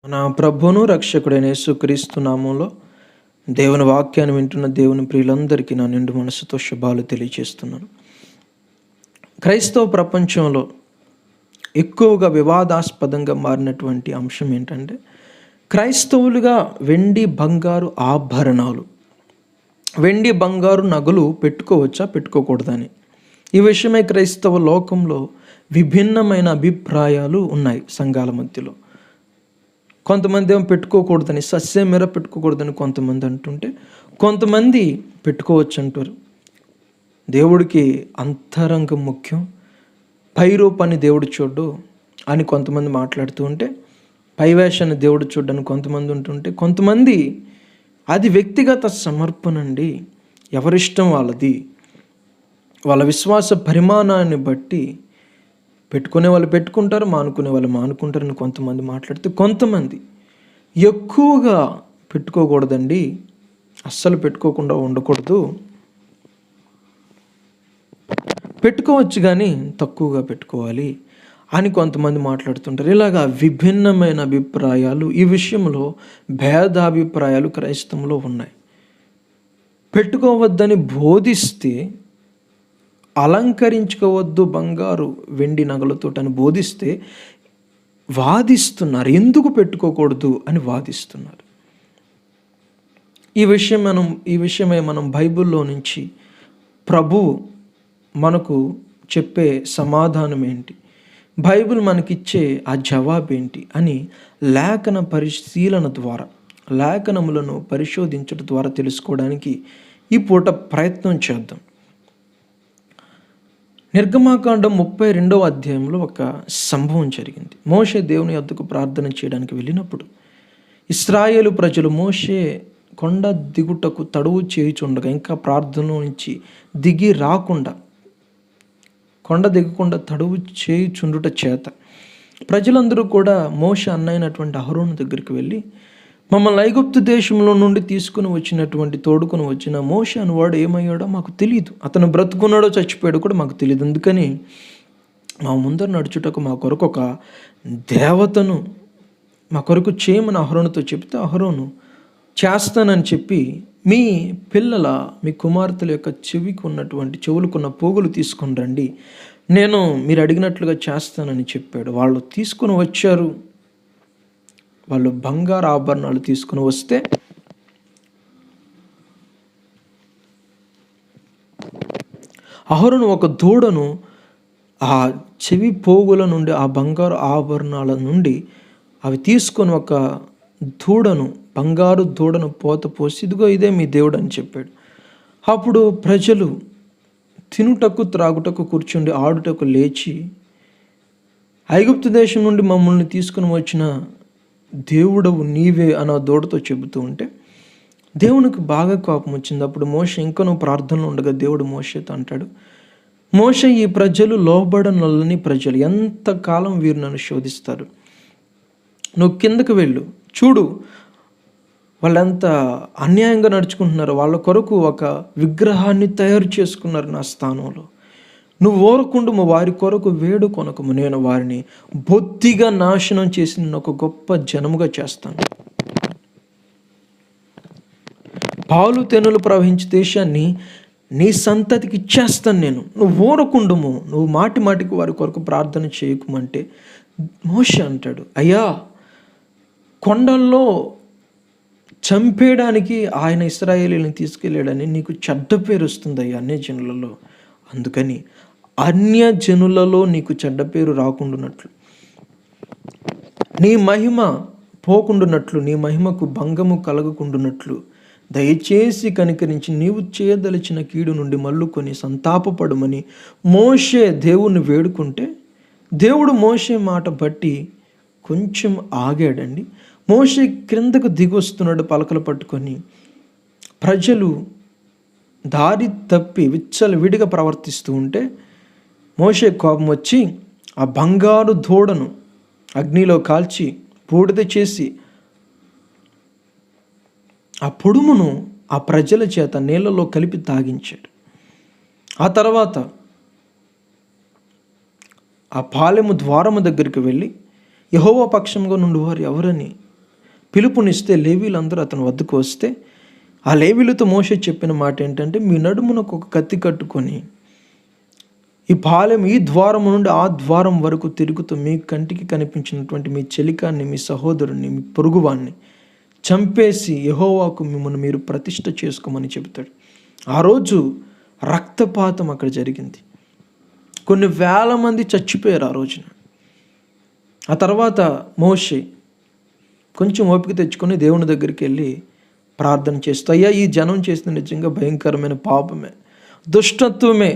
మన ప్రభువును రక్షకుడైన యేసుక్రీస్తు నామంలో దేవుని వాక్యాన్ని వింటున్న దేవుని ప్రియులందరికీ నా నిండు మనసుతో శుభాలు తెలియజేస్తున్నాను. క్రైస్తవ ప్రపంచంలో ఎక్కువగా వివాదాస్పదంగా మారినటువంటి అంశం ఏంటంటే, క్రైస్తవులుగా వెండి బంగారు ఆభరణాలు, వెండి బంగారు నగలు పెట్టుకోవచ్చా పెట్టుకోకూడదని. ఈ విషయమై క్రైస్తవ లోకంలో విభిన్నమైన అభిప్రాయాలు ఉన్నాయి సంఘాల మధ్యలో. కొంతమంది ఏమో పెట్టుకోకూడదని, సస్యమేర పెట్టుకోకూడదని కొంతమంది అంటుంటే, కొంతమంది పెట్టుకోవచ్చు అంటారు. దేవుడికి అంతరంగం ముఖ్యం, పై రూపాన్ని దేవుడు చూడ్డు అని కొంతమంది మాట్లాడుతూ ఉంటే, పైవేషాన్ని దేవుడు చూడ్డని కొంతమంది ఉంటుంటే, కొంతమంది అది వ్యక్తిగత సమర్పణ అండి, ఎవరిష్టం వాళ్ళది, వాళ్ళ విశ్వాస పరిమాణాన్ని బట్టి పెట్టుకునే వాళ్ళు పెట్టుకుంటారు, మానుకునే వాళ్ళు మానుకుంటారని కొంతమంది మాట్లాడితే, కొంతమంది ఎక్కువగా పెట్టుకోకూడదండి, అస్సలు పెట్టుకోకుండా ఉండకూడదు, పెట్టుకోవచ్చు కానీ తక్కువగా పెట్టుకోవాలి అని కొంతమంది మాట్లాడుతుంటారు. ఇలాగా విభిన్నమైన అభిప్రాయాలు, ఈ విషయంలో భేదాభిప్రాయాలు క్రైస్తవంలో ఉన్నాయి. పెట్టుకోవద్దని బోధిస్తే, అలంకరించుకోవద్దు బంగారు వెండి నగలతోటని బోధిస్తే వాదిస్తున్నారు, ఎందుకు పెట్టుకోకూడదు అని వాదిస్తున్నారు. ఈ విషయమే మనం బైబిల్లో నుంచి ప్రభువు మనకు చెప్పే సమాధానం ఏంటి, బైబిల్ మనకిచ్చే ఆ జవాబు ఏంటి అని లేఖన పరిశీలన ద్వారా, లేఖనములను పరిశోధించడం ద్వారా తెలుసుకోవడానికి ఈ పూట ప్రయత్నం చేద్దాం. నిర్గమాకాండం 32వ అధ్యాయంలో ఒక సంభవం జరిగింది. మోషే దేవుని యొద్దకు ప్రార్థన చేయడానికి వెళ్ళినప్పుడు ఇశ్రాయేలు ప్రజలు మోషే కొండ దిగుటకు తడువు చేయుచుండగా, ఇంకా ప్రార్థన నుంచి దిగి రాకుండా, కొండ దిగకుండా తడువు చేయుచుండుట చేత ప్రజలందరూ కూడా మోషే అన్నైనటువంటి అహరోను దగ్గరికి వెళ్ళి, మమ్మల్ని ఐగుప్తు దేశంలో నుండి తోడుకొని వచ్చిన మోషే అనువాడు ఏమయ్యాడో మాకు తెలియదు, అతను బ్రతుకున్నాడో చచ్చిపోయాడో కూడా మాకు తెలియదు, అందుకని మా ముందర నడుచుటకు మా కొరకు ఒక దేవతను మా కొరకు చేయమని అహరోనుతో చెప్తే, అహరోను చేస్తానని చెప్పి మీ కుమార్తెల యొక్క చెవులకున్న పోగులు తీసుకొని రండి, నేను మీరు అడిగినట్లుగా చేస్తానని చెప్పాడు. వాళ్ళు తీసుకొని వచ్చారు. వాళ్ళు బంగారు ఆభరణాలు తీసుకుని వస్తే అహరోను ఒక దూడను ఆ చెవి పోగుల నుండి, ఆ బంగారు ఆభరణాల నుండి అవి తీసుకొని ఒక బంగారు దూడను పోత పోసి, ఇదిగో ఇదే మీ దేవుడు అని చెప్పాడు. అప్పుడు ప్రజలు తినుటకు త్రాగుటకు కూర్చుండి ఆడుటకు లేచి, ఐగుప్తు దేశం నుండి మమ్మల్ని తీసుకుని వచ్చిన దేవుడవు నీవే అని ఆ దూడతో చెబుతూ ఉంటే దేవునికి బాగా కోపం వచ్చింది. అప్పుడు మోషే ఇంకనూ ప్రార్థనలో ఉండగా దేవుడు మోషేతో అంటాడు, మోషే, ఈ ప్రజలు లోబడనొల్లని ప్రజలు, ఎంతకాలం వీరు నన్ను శోధిస్తారు, నువ్వు కిందకు వెళ్ళు, చూడు వాళ్ళెంత అన్యాయంగా నడుచుకుంటున్నారు, వాళ్ళ కొరకు ఒక విగ్రహాన్ని తయారు చేసుకున్నారు నా స్థానంలో, నువ్వు ఓరకుండుము, వారి కొరకు వేడుకొనకము, నేను వారిని బొత్తిగా నాశనం చేసి నిన్ను ఒక గొప్ప జనముగా చేస్తాను, పాలు తేనెలు ప్రవహించే దేశాన్ని నీ సంతతికి ఇచ్చేస్తాను నేను, నువ్వు ఓరకుండుము, నువ్వు మాటికి వారి కొరకు ప్రార్థన చేయకుమంటే మోషే అంటాడు, అయ్యా, కొండల్లో చంపేయడానికి ఆయన ఇశ్రాయేలీని తీసుకెళ్ళాడని నీకు చెడ్డ పేరు వస్తుంది అయ్యా అన్య జనులలో, అందుకని అన్య జనులలో నీకు చెడ్డ పేరు రాకుండానట్లు, నీ మహిమ పోకుండానట్లు, నీ మహిమకు భంగము కలగకుండానట్లు దయచేసి కనికరించి నీవు చేయదలిచిన కీడు నుండి మల్లుకొని సంతాపపడమని మోషే దేవుణ్ణి వేడుకుంటే, దేవుడు మోషే మాట బట్టి కొంచెం ఆగాడండి. మోషే క్రిందకు దిగొస్తున్నాడు పలకలు పట్టుకొని. ప్రజలు దారి తప్పి విచ్చలవిడిగా ప్రవర్తిస్తూ ఉంటే మోషే కోపం వచ్చి ఆ బంగారు దూడను అగ్నిలో కాల్చి బూడిద చేసి ఆ పొడుమును ఆ ప్రజల చేత నీళ్ళలో కలిపి తాగించాడు. ఆ తర్వాత ఆ పాలెము ద్వారము దగ్గరికి వెళ్ళి, యెహోవా పక్షంగా నుండి వారు ఎవరని పిలుపునిస్తే లేవీలందరూ అతని వద్దకు వస్తే ఆ లేవీలతో మోషే చెప్పిన మాట ఏంటంటే, మీ నడుమునకు ఒక కత్తి కట్టుకొని ఈ పాలెం ఈ ద్వారం నుండి ఆ ద్వారం వరకు తిరుగుతూ మీ కంటికి కనిపించినటువంటి మీ చెలికాన్ని, మీ సహోదరుని, మీ పొరుగువాన్ని చంపేసి యెహోవాకు మిమ్మల్ని మీరు ప్రతిష్ఠ చేసుకోమని చెబుతాడు. ఆ రోజు రక్తపాతం అక్కడ జరిగింది. కొన్ని వేల మంది చచ్చిపోయారు ఆ రోజున. ఆ తర్వాత మోషే కొంచెం ఓపిక తెచ్చుకొని దేవుని దగ్గరికి వెళ్ళి ప్రార్థన చేస్తూ, అయ్యా ఈ జనం చేసిన నిజంగా భయంకరమైన పాపమే, దుష్టత్వమే,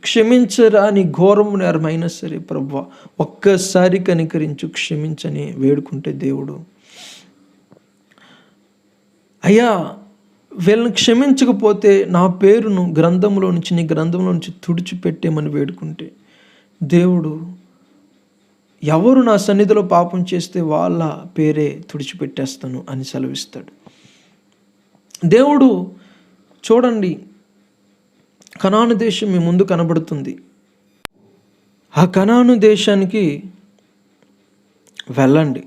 క్షమించరాని ఘోరము నేరమైనా సరే ప్రభువా ఒక్కసారి కనికరించు, క్షమించని వేడుకుంటే దేవుడు, అయ్యా వీళ్ళని క్షమించకపోతే నా పేరును గ్రంథంలో నుంచి, నీ గ్రంథంలో నుంచి తుడిచిపెట్టేమని వేడుకుంటే దేవుడు ఎవరు నా సన్నిధిలో పాపం చేస్తే వాళ్ళ పేరే తుడిచిపెట్టేస్తాను అని సెలవిస్తాడు. దేవుడు చూడండి, కనాను దేశం మీ ముందు కనబడుతుంది. ఆ కనాను దేశానికి వెళ్ళండి,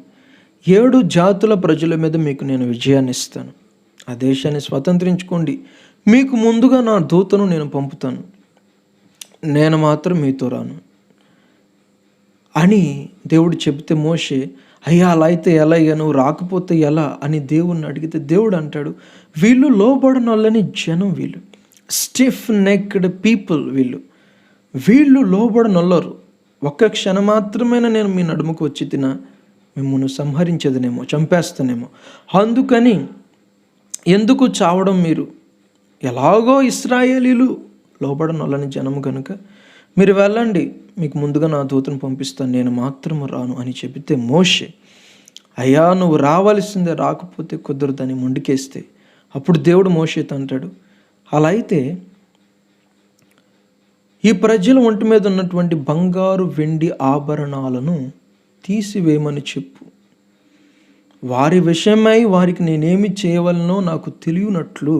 7 జాతుల ప్రజల మీద మీకు నేను విజయాన్ని ఇస్తాను, ఆ దేశాన్ని స్వతంత్రించుకోండి, మీకు ముందుగా నా దూతను నేను పంపుతాను, నేను మాత్రం మీతో రాను అని దేవుడు చెబితే మోషే, అయ్యా అలా అయితే ఎలా, అయ్యా నువ్వు రాకపోతే ఎలా అని దేవుణ్ణి అడిగితే దేవుడు అంటాడు, వీళ్ళు లోబడనొల్లని జనం, వీళ్ళు స్టిఫ్ నెక్డ్ పీపుల్, వీళ్ళు లోబడనొల్లరు, ఒక్క క్షణం మాత్రమైనా నేను మీ నడుముకు వచ్చి మిమ్మల్ని సంహరించేదనేమో, చంపేస్తానేమో, అందుకని ఎందుకు చావడం మీరు, ఎలాగో ఇశ్రాయేలీలు లోబడనొల్లని జనము కనుక మీరు వెళ్ళండి, మీకు ముందుగా నా దూతను పంపిస్తాను, నేను మాత్రము రాను అని చెబితే మోషే, అయ్యా నువ్వు రావాల్సిందే, రాకపోతే కుదరదని మొండికేస్తే అప్పుడు దేవుడు మోషేతో అంటాడు, అలా అయితే ఈ ప్రజల ఒంటి మీద ఉన్నటువంటి బంగారు వెండి ఆభరణాలను తీసివేయమని చెప్పు, వారి విషయమై వారికి నేనేమి చేయవలనో నాకు తెలియనట్లు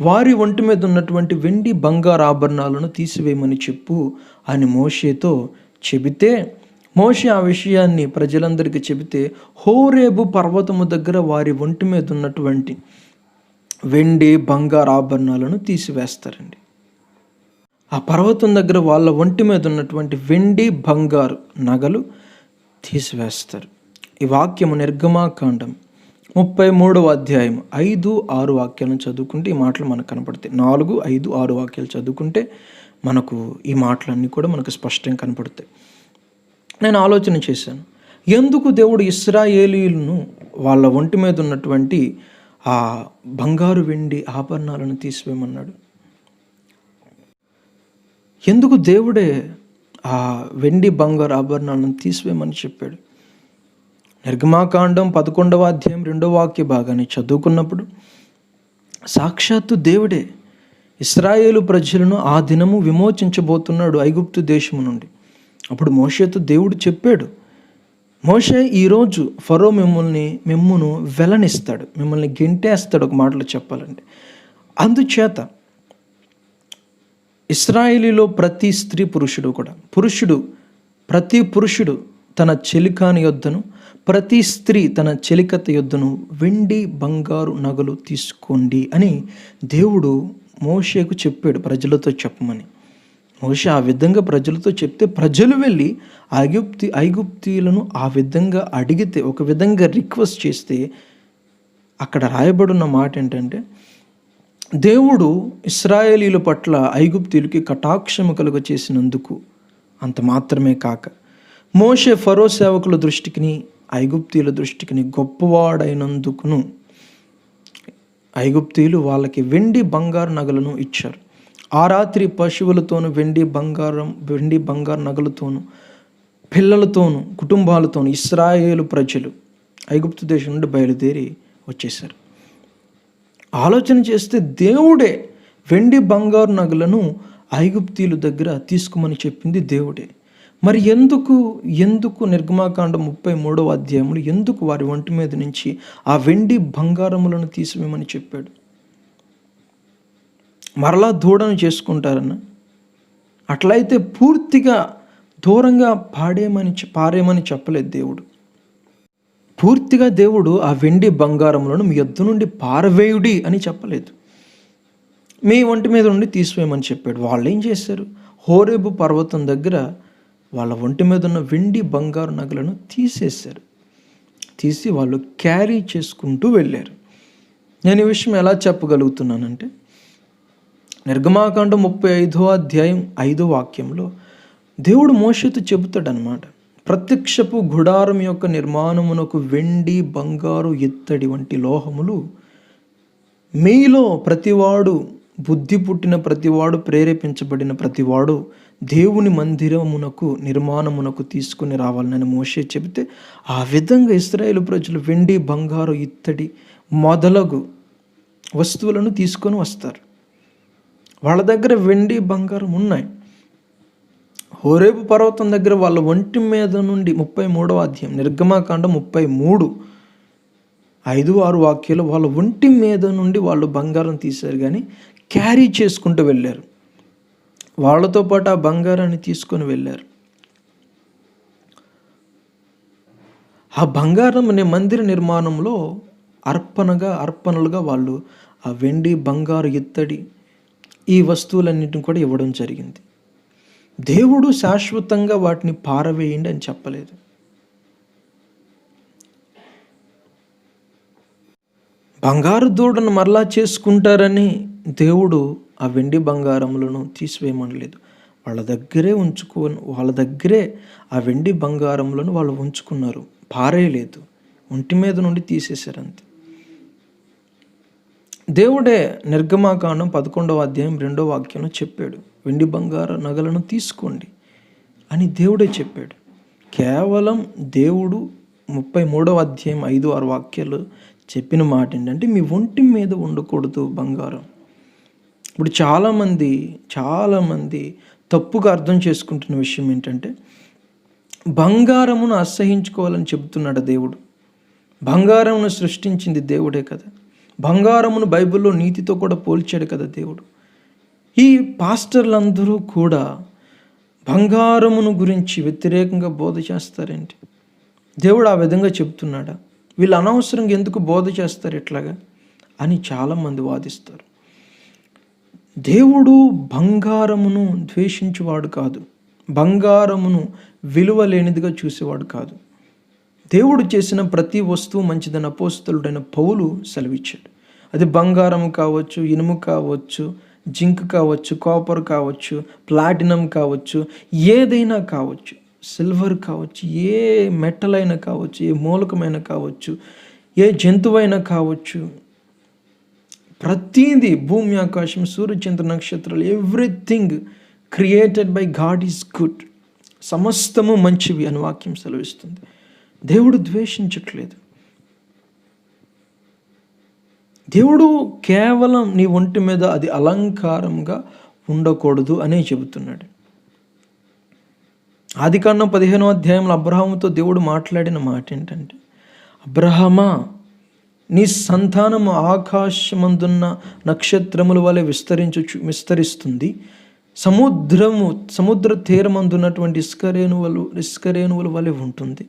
వారి ఒంటి మీద ఉన్నటువంటి వెండి బంగారు ఆభరణాలను తీసివేయమని చెప్పు అని మోషేతో చెబితే, మోషే ఆ విషయాన్ని ప్రజలందరికీ చెబితే హోరేబు పర్వతము దగ్గర వారి ఒంటి మీద ఉన్నటువంటి వెండి బంగారు ఆభరణాలను తీసివేస్తారండి. ఆ పర్వతం దగ్గర వాళ్ళ ఒంటి మీద ఉన్నటువంటి వెండి బంగారు నగలు తీసివేస్తారు. ఈ వాక్యము నిర్గమాకాండం 33వ అధ్యాయం 5-6 వాక్యాలను చదువుకుంటే ఈ మాటలు మనకు కనపడతాయి. 4, 5, 6 వాక్యాలు చదువుకుంటే మనకు ఈ మాటలన్నీ కూడా మనకు స్పష్టంగా కనపడతాయి. నేను ఆలోచన చేశాను, ఎందుకు దేవుడు ఇశ్రాయేలీయులను వాళ్ళ ఒంటి మీద ఉన్నటువంటి ఆ బంగారు వెండి ఆభరణాలను తీసివేయమన్నాడు? ఎందుకు దేవుడే ఆ వెండి బంగారు ఆభరణాలను తీసివేయమని చెప్పాడు? నిర్గమాకాండం 11వ అధ్యాయం 2వ వాక్య భాగాన్ని చదువుకున్నప్పుడు సాక్షాత్తు దేవుడే ఇశ్రాయేలు ప్రజలను ఆ దినము విమోచించబోతున్నాడు ఐగుప్తు దేశము నుండి. అప్పుడు మోషేతో దేవుడు చెప్పాడు, మోషే ఈరోజు ఫరో మిమ్మును వెలనిస్తాడు, మిమ్మల్ని గెంటేస్తాడు, ఒక మాటలో చెప్పాలంటే. అందుచేత ఇశ్రాయేలీలో ప్రతి స్త్రీ ప్రతి పురుషుడు తన చెలికాని యొద్దను, ప్రతి స్త్రీ తన చెలికత యొద్దను వెండి బంగారు నగలు తీసుకోండి అని దేవుడు మోషేకు చెప్పాడు ప్రజలతో చెప్పమని. మోషే ఆ విధంగా ప్రజలతో చెప్తే ప్రజలు వెళ్ళి ఐగుప్తీయులను ఆ విధంగా అడిగితే, ఒక విధంగా రిక్వెస్ట్ చేస్తే అక్కడ రాయబడిన మాట ఏంటంటే, దేవుడు ఇశ్రాయేలీల పట్ల ఐగుప్తీయులకి కటాక్షము కలుగ చేసినందుకు అంత మాత్రమే కాక మోషే ఫరో సేవకుల దృష్టికిని ఐగుప్తీయుల దృష్టికిని గొప్పవాడైనందుకును ఐగుప్తీయులు వాళ్ళకి వెండి బంగారు నగలను ఇచ్చారు. ఆ రాత్రి పశువులతోనూ వెండి బంగారు నగలతోనూ పిల్లలతోనూ కుటుంబాలతోనూ ఇశ్రాయేలు ప్రజలు ఐగుప్తు దేశం నుండి బయలుదేరి వచ్చేశారు. ఆలోచన చేస్తే దేవుడే వెండి బంగారు నగలను ఐగుప్తీయుల దగ్గర తీసుకోమని చెప్పింది దేవుడే. మరి ఎందుకు నిర్గమాకాండం 33వ అధ్యాయములు ఎందుకు వారి ఒంటి మీద నుంచి ఆ వెండి బంగారములను తీసివేయమని చెప్పాడు? మరలా దూడను చేసుకుంటారన్న, అట్లయితే పూర్తిగా దూరంగా పారేమని చెప్పలేదు దేవుడు. పూర్తిగా దేవుడు ఆ వెండి బంగారములను మీ యొద్ద నుండి పారవేయుడి అని చెప్పలేదు, మీ ఒంటి మీద నుండి తీసివేయమని చెప్పాడు. వాళ్ళు ఏం చేశారు? హోరేబు పర్వతం దగ్గర వాళ్ళ ఒంటి మీద ఉన్న వెండి బంగారు నగలను తీసేశారు. తీసి వాళ్ళు క్యారీ చేసుకుంటూ వెళ్ళారు. నేను ఈ విషయం ఎలా చెప్పగలుగుతున్నానంటే, నిర్గమాకాండం 35వ అధ్యాయం 5వ వాక్యంలో దేవుడు మోషేతో చెబుతాడనమాట, ప్రత్యక్షపు గుడారం యొక్క నిర్మాణమునకు వెండి, బంగారు, ఇత్తడి వంటి లోహములు మీలో ప్రతివాడు, బుద్ధి పుట్టిన ప్రతివాడు, ప్రేరేపించబడిన ప్రతివాడు దేవుని మందిరమునకు నిర్మాణమునకు తీసుకుని రావాలని మోషే చెబితే, ఆ విధంగా ఇశ్రాయేలు ప్రజలు వెండి, బంగారు, ఇత్తడి మొదలగు వస్తువులను తీసుకొని వస్తారు. వాళ్ళ దగ్గర వెండి, బంగారం ఉన్నాయి. హోరేబు పర్వతం దగ్గర వాళ్ళ ఒంటి మీద నుండి 33వ అధ్యాయం నిర్గమాకాండం 33 5, 6 వాక్యాలు వాళ్ళ ఒంటి మీద నుండి వాళ్ళు బంగారం తీశారు, కానీ క్యారీ చేసుకుంటూ వెళ్ళారు. వాళ్ళతో పాటు ఆ బంగారాన్ని తీసుకొని వెళ్ళారు. ఆ బంగారం అనే మందిర నిర్మాణంలో అర్పణలుగా వాళ్ళు ఆ వెండి, బంగారు, ఇత్తడి ఈ వస్తువులన్నింటిని కూడా ఇవ్వడం జరిగింది. దేవుడు శాశ్వతంగా వాటిని పారవేయండి అని చెప్పలేదు. బంగారు దూడను మరలా చేసుకుంటారని దేవుడు ఆ వెండి బంగారములను తీసివేయమనలేదు. వాళ్ళ దగ్గరే ఆ వెండి బంగారములను వాళ్ళు ఉంచుకున్నారు, పారేయలేదు, ఒంటి మీద నుండి తీసేశారు అంతే. దేవుడే నిర్గమాకాండం 11వ అధ్యాయం 2వ వాక్యంలో చెప్పాడు, వెండి బంగారు నగలను తీసుకోండి అని దేవుడే చెప్పాడు. కేవలం దేవుడు 33వ అధ్యాయం 5, 6 వాక్యాలు చెప్పిన మాట ఏంటంటే, మీ ఒంటి మీద ఉండకూడదు బంగారం. ఇప్పుడు చాలామంది తప్పుగా అర్థం చేసుకుంటున్న విషయం ఏంటంటే, బంగారమును అసహించుకోవాలని చెబుతున్నాడు దేవుడు. బంగారమును సృష్టించింది దేవుడే కదా. బంగారమును బైబిల్లో నీతితో కూడా పోల్చాడు కదా దేవుడు. ఈ పాస్టర్లందరూ కూడా బంగారమును గురించి వ్యతిరేకంగా బోధ చేస్తారేంటి? దేవుడు ఆ విధంగా చెబుతున్నాడా? వీళ్ళు అనవసరంగా ఎందుకు బోధ చేస్తారు ఇట్లాగా అని చాలామంది వాదిస్తారు. దేవుడు బంగారమును ద్వేషించేవాడు కాదు, బంగారమును విలువ లేనిదిగా చూసేవాడు కాదు. దేవుడు చేసిన ప్రతి వస్తువు మంచిదని అపోస్తలుడైన పౌలు సెలవిచ్చాడు. అది బంగారం కావచ్చు, ఇనుము కావచ్చు, జింక్ కావచ్చు, కాపర్ కావచ్చు, ప్లాటినం కావచ్చు, ఏదైనా కావచ్చు, సిల్వర్ కావచ్చు, ఏ మెటల్ అయినా కావచ్చు, ఏ మూలకమైన కావచ్చు, ఏ జంతువైనా కావచ్చు, ప్రతిదీ, భూమి, ఆకాశం, సూర్య, చంద్ర, నక్షత్రాలు, everything created by God is good. సమస్తము మంచివి అని వాక్యం సెలవిస్తుంది. దేవుడు ద్వేషించట్లేదు. దేవుడు కేవలం నీ ఒంటి మీద అది అలంకారంగా ఉండకూడదు అనే చెబుతున్నాడు. ఆదికాండం 15వ అధ్యాయంలో అబ్రహాముతో దేవుడు మాట్లాడిన మాట ఏంటంటే, అబ్రహామా, నీ సంతానము ఆకాశమందున్న నక్షత్రముల వలె విస్తరిస్తుంది, సముద్ర తీరమందున్నటువంటి ఇసుకరేణువుల వలె ఉంటుంది,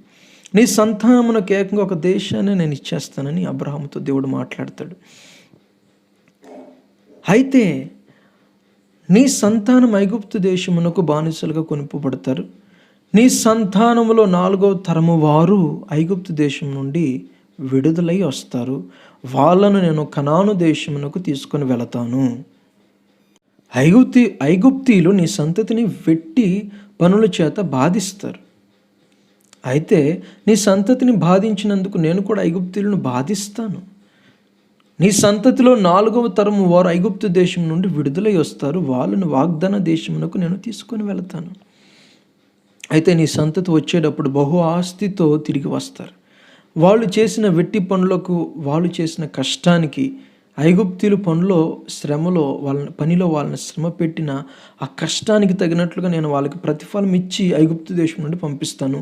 నీ సంతానమునకు ఏకంగా ఒక దేశాన్ని నేను ఇచ్చేస్తానని అబ్రహాముతో దేవుడు మాట్లాడతాడు. అయితే నీ సంతానం ఐగుప్తు దేశమునకు బానిసలుగా కొనుపబడతారు. నీ సంతానములో 4వ తరము వారు ఐగుప్తు దేశం నుండి విడుదలై వస్తారు. వాళ్ళను నేను కనాను దేశమునకు తీసుకొని వెళతాను. ఐగుప్తీయులు నీ సంతతిని వెట్టి పనుల చేత బాధిస్తారు. అయితే నీ సంతతిని బాధించినందుకు నేను కూడా ఐగుప్తీయులను బాధిస్తాను. నీ సంతతిలో 4వ తరము వారు ఐగుప్తు దేశం నుండి విడుదలై వస్తారు. వాళ్ళను వాగ్దాన దేశమునకు నేను తీసుకొని వెళతాను. అయితే నీ సంతతి వచ్చేటప్పుడు బహు ఆస్తితో తిరిగి వస్తారు. వాళ్ళు చేసిన వెట్టి పనులకు, వాళ్ళు చేసిన కష్టానికి, ఐగుప్తీయుల పనిలో వాళ్ళని శ్రమ పెట్టిన ఆ కష్టానికి తగినట్లుగా నేను వాళ్ళకి ప్రతిఫలం ఇచ్చి ఐగుప్తు దేశం నుండి పంపిస్తాను,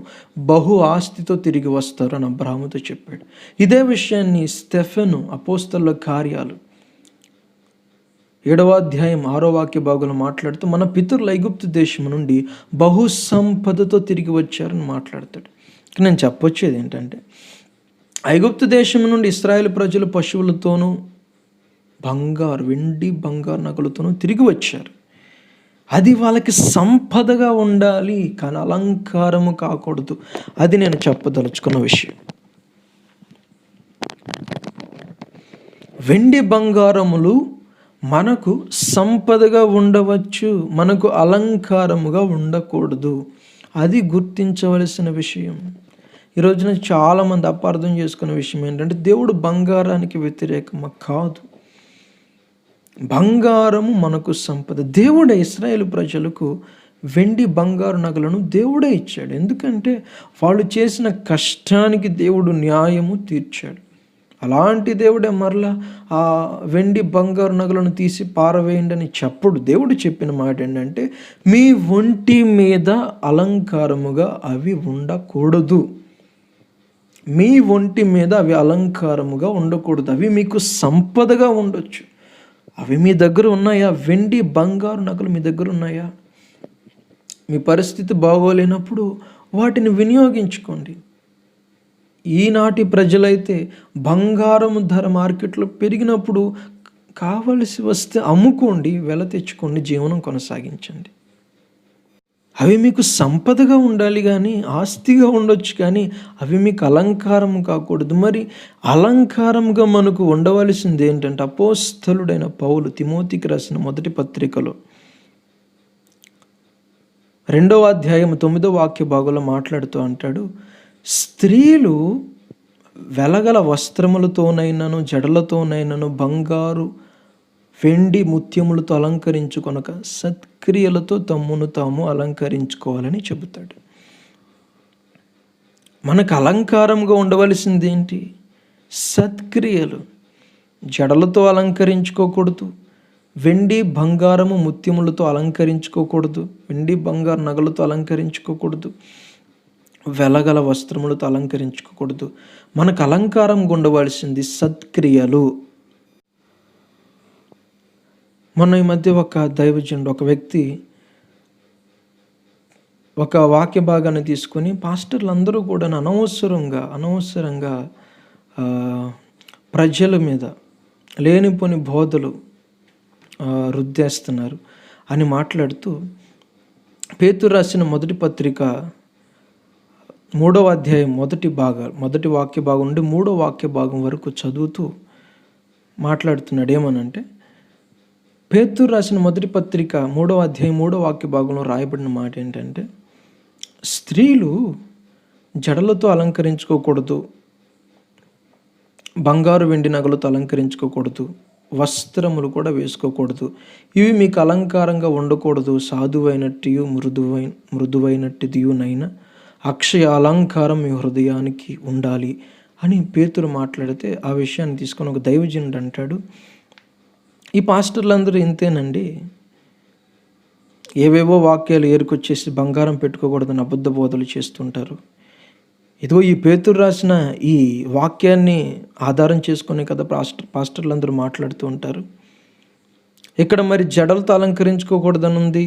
బహు ఆస్తితో తిరిగి వస్తారు అని అబ్రహాముతో చెప్పాడు. ఇదే విషయాన్ని స్టెఫెను అపోస్తలుల కార్యాలు 7వ అధ్యాయం 6వ వాక్య భాగంలో మాట్లాడుతూ, మన పితరులు ఐగుప్తు దేశం నుండి బహు సంపదతో తిరిగి వచ్చారని మాట్లాడతాడు. నేను చెప్పొచ్చేది ఏంటంటే, ఐగుప్తు దేశం నుండి ఇశ్రాయేలు ప్రజలు పశువులతోనూ వెండి బంగారు నగలతోనూ తిరిగి వచ్చారు. అది వాళ్ళకి సంపదగా ఉండాలి, కానీ అలంకారము కాకూడదు. అది నేను చెప్పదలుచుకున్న విషయం. వెండి బంగారములు మనకు సంపదగా ఉండవచ్చు, మనకు అలంకారముగా ఉండకూడదు. అది గుర్తించవలసిన విషయం. ఈరోజున చాలామంది అపార్థం చేసుకునే విషయం ఏంటంటే దేవుడు బంగారానికి వ్యతిరేకమా? కాదు. బంగారము మనకు సంపద. దేవుడే ఇశ్రాయేలు ప్రజలకు వెండి బంగారు నగలను దేవుడే ఇచ్చాడు. ఎందుకంటే వాళ్ళు చేసిన కష్టానికి దేవుడు న్యాయము తీర్చాడు. అలాంటి దేవుడే మరలా ఆ వెండి బంగారు నగలను తీసి పారవేయండి అని చెప్పడు. దేవుడు చెప్పిన మాట ఏంటంటే మీ ఒంటి మీద అలంకారముగా అవి ఉండకూడదు. మీ ఒంటి మీద అవి అలంకారముగా ఉండకూడదు. అవి మీకు సంపదగా ఉండొచ్చు. అవి మీ దగ్గర ఉన్నాయా? వెండి బంగారు నగలు మీ దగ్గర ఉన్నాయా? మీ పరిస్థితి బాగోలేనప్పుడు వాటిని వినియోగించుకోండి. ఈనాటి ప్రజలైతే బంగారం ధర మార్కెట్లో పెరిగినప్పుడు కావలసి వస్తే అమ్ముకోండి, వెల తెచ్చుకోండి, జీవనం కొనసాగించండి. అవి మీకు సంపదగా ఉండాలి కానీ, ఆస్తిగా ఉండొచ్చు కానీ అవి మీకు అలంకారం కాకూడదు. మరి అలంకారంగా మనకు ఉండవలసింది ఏంటంటే అపోస్తలుడైన పౌలు తిమోతికి రాసిన మొదటి పత్రికలో 2వ అధ్యాయం 9వ వాక్య భాగంలో మాట్లాడుతూ అంటాడు, స్త్రీలు వెలగల వస్త్రములతోనైనను జడలతోనైనను బంగారు వెండి ముత్యములతో అలంకరించుకొనక సత్క్రియలతో తమ్మును తాము అలంకరించుకోవాలని చెబుతాడు. మనకు అలంకారంగా ఉండవలసింది ఏంటి? సత్క్రియలు. జడలతో అలంకరించుకోకూడదు, వెండి బంగారము ముత్యములతో అలంకరించుకోకూడదు, వెండి బంగారు నగలతో అలంకరించుకోకూడదు, వెలగల వస్త్రములతో అలంకరించుకోకూడదు. మనకు అలంకారంగా ఉండవలసింది సత్క్రియలు. మొన్న ఈ మధ్య ఒక దైవజనుడు, ఒక వ్యక్తి ఒక వాక్య భాగాన్ని తీసుకొని పాస్టర్లు అందరూ కూడా అనవసరంగా ప్రజల మీద లేనిపోని బోధలు రుద్దేస్తున్నారు అని మాట్లాడుతూ పేతురు రాసిన మొదటి పత్రిక 3వ అధ్యాయం మొదటి వాక్య భాగం నుండి 3వ వాక్య భాగం వరకు చదువుతూ మాట్లాడుతున్నాడు. ఏమనంటే పేతురు రాసిన మొదటి పత్రిక 3వ అధ్యాయం 3వ వాక్య భాగంలో రాయబడిన మాట ఏంటంటే స్త్రీలు జడలతో అలంకరించుకోకూడదు, బంగారు వెండి నగలతో అలంకరించుకోకూడదు, వస్త్రములు కూడా వేసుకోకూడదు. ఇవి మీకు అలంకారంగా ఉండకూడదు. సాధువైనట్టు మృదువైనట్టుదియునైనా అక్షయ అలంకారం మీ హృదయానికి ఉండాలి అని పేతురు మాట్లాడితే ఆ విషయాన్ని తీసుకొని ఒక దైవజనుడు అంటాడు, ఈ పాస్టర్లందరూ ఇంతేనండి, ఏవేవో వాక్యాలు ఏరుకొచ్చేసి బంగారం పెట్టుకోకూడదని అబద్ధ బోధలు చేస్తుంటారు. ఇదిగో ఈ పేతురు రాసిన ఈ వాక్యాన్ని ఆధారం చేసుకునే కదా పాస్టర్లందరూ మాట్లాడుతూ ఉంటారు. ఇక్కడ మరి జడలతో అలంకరించుకోకూడదని ఉంది,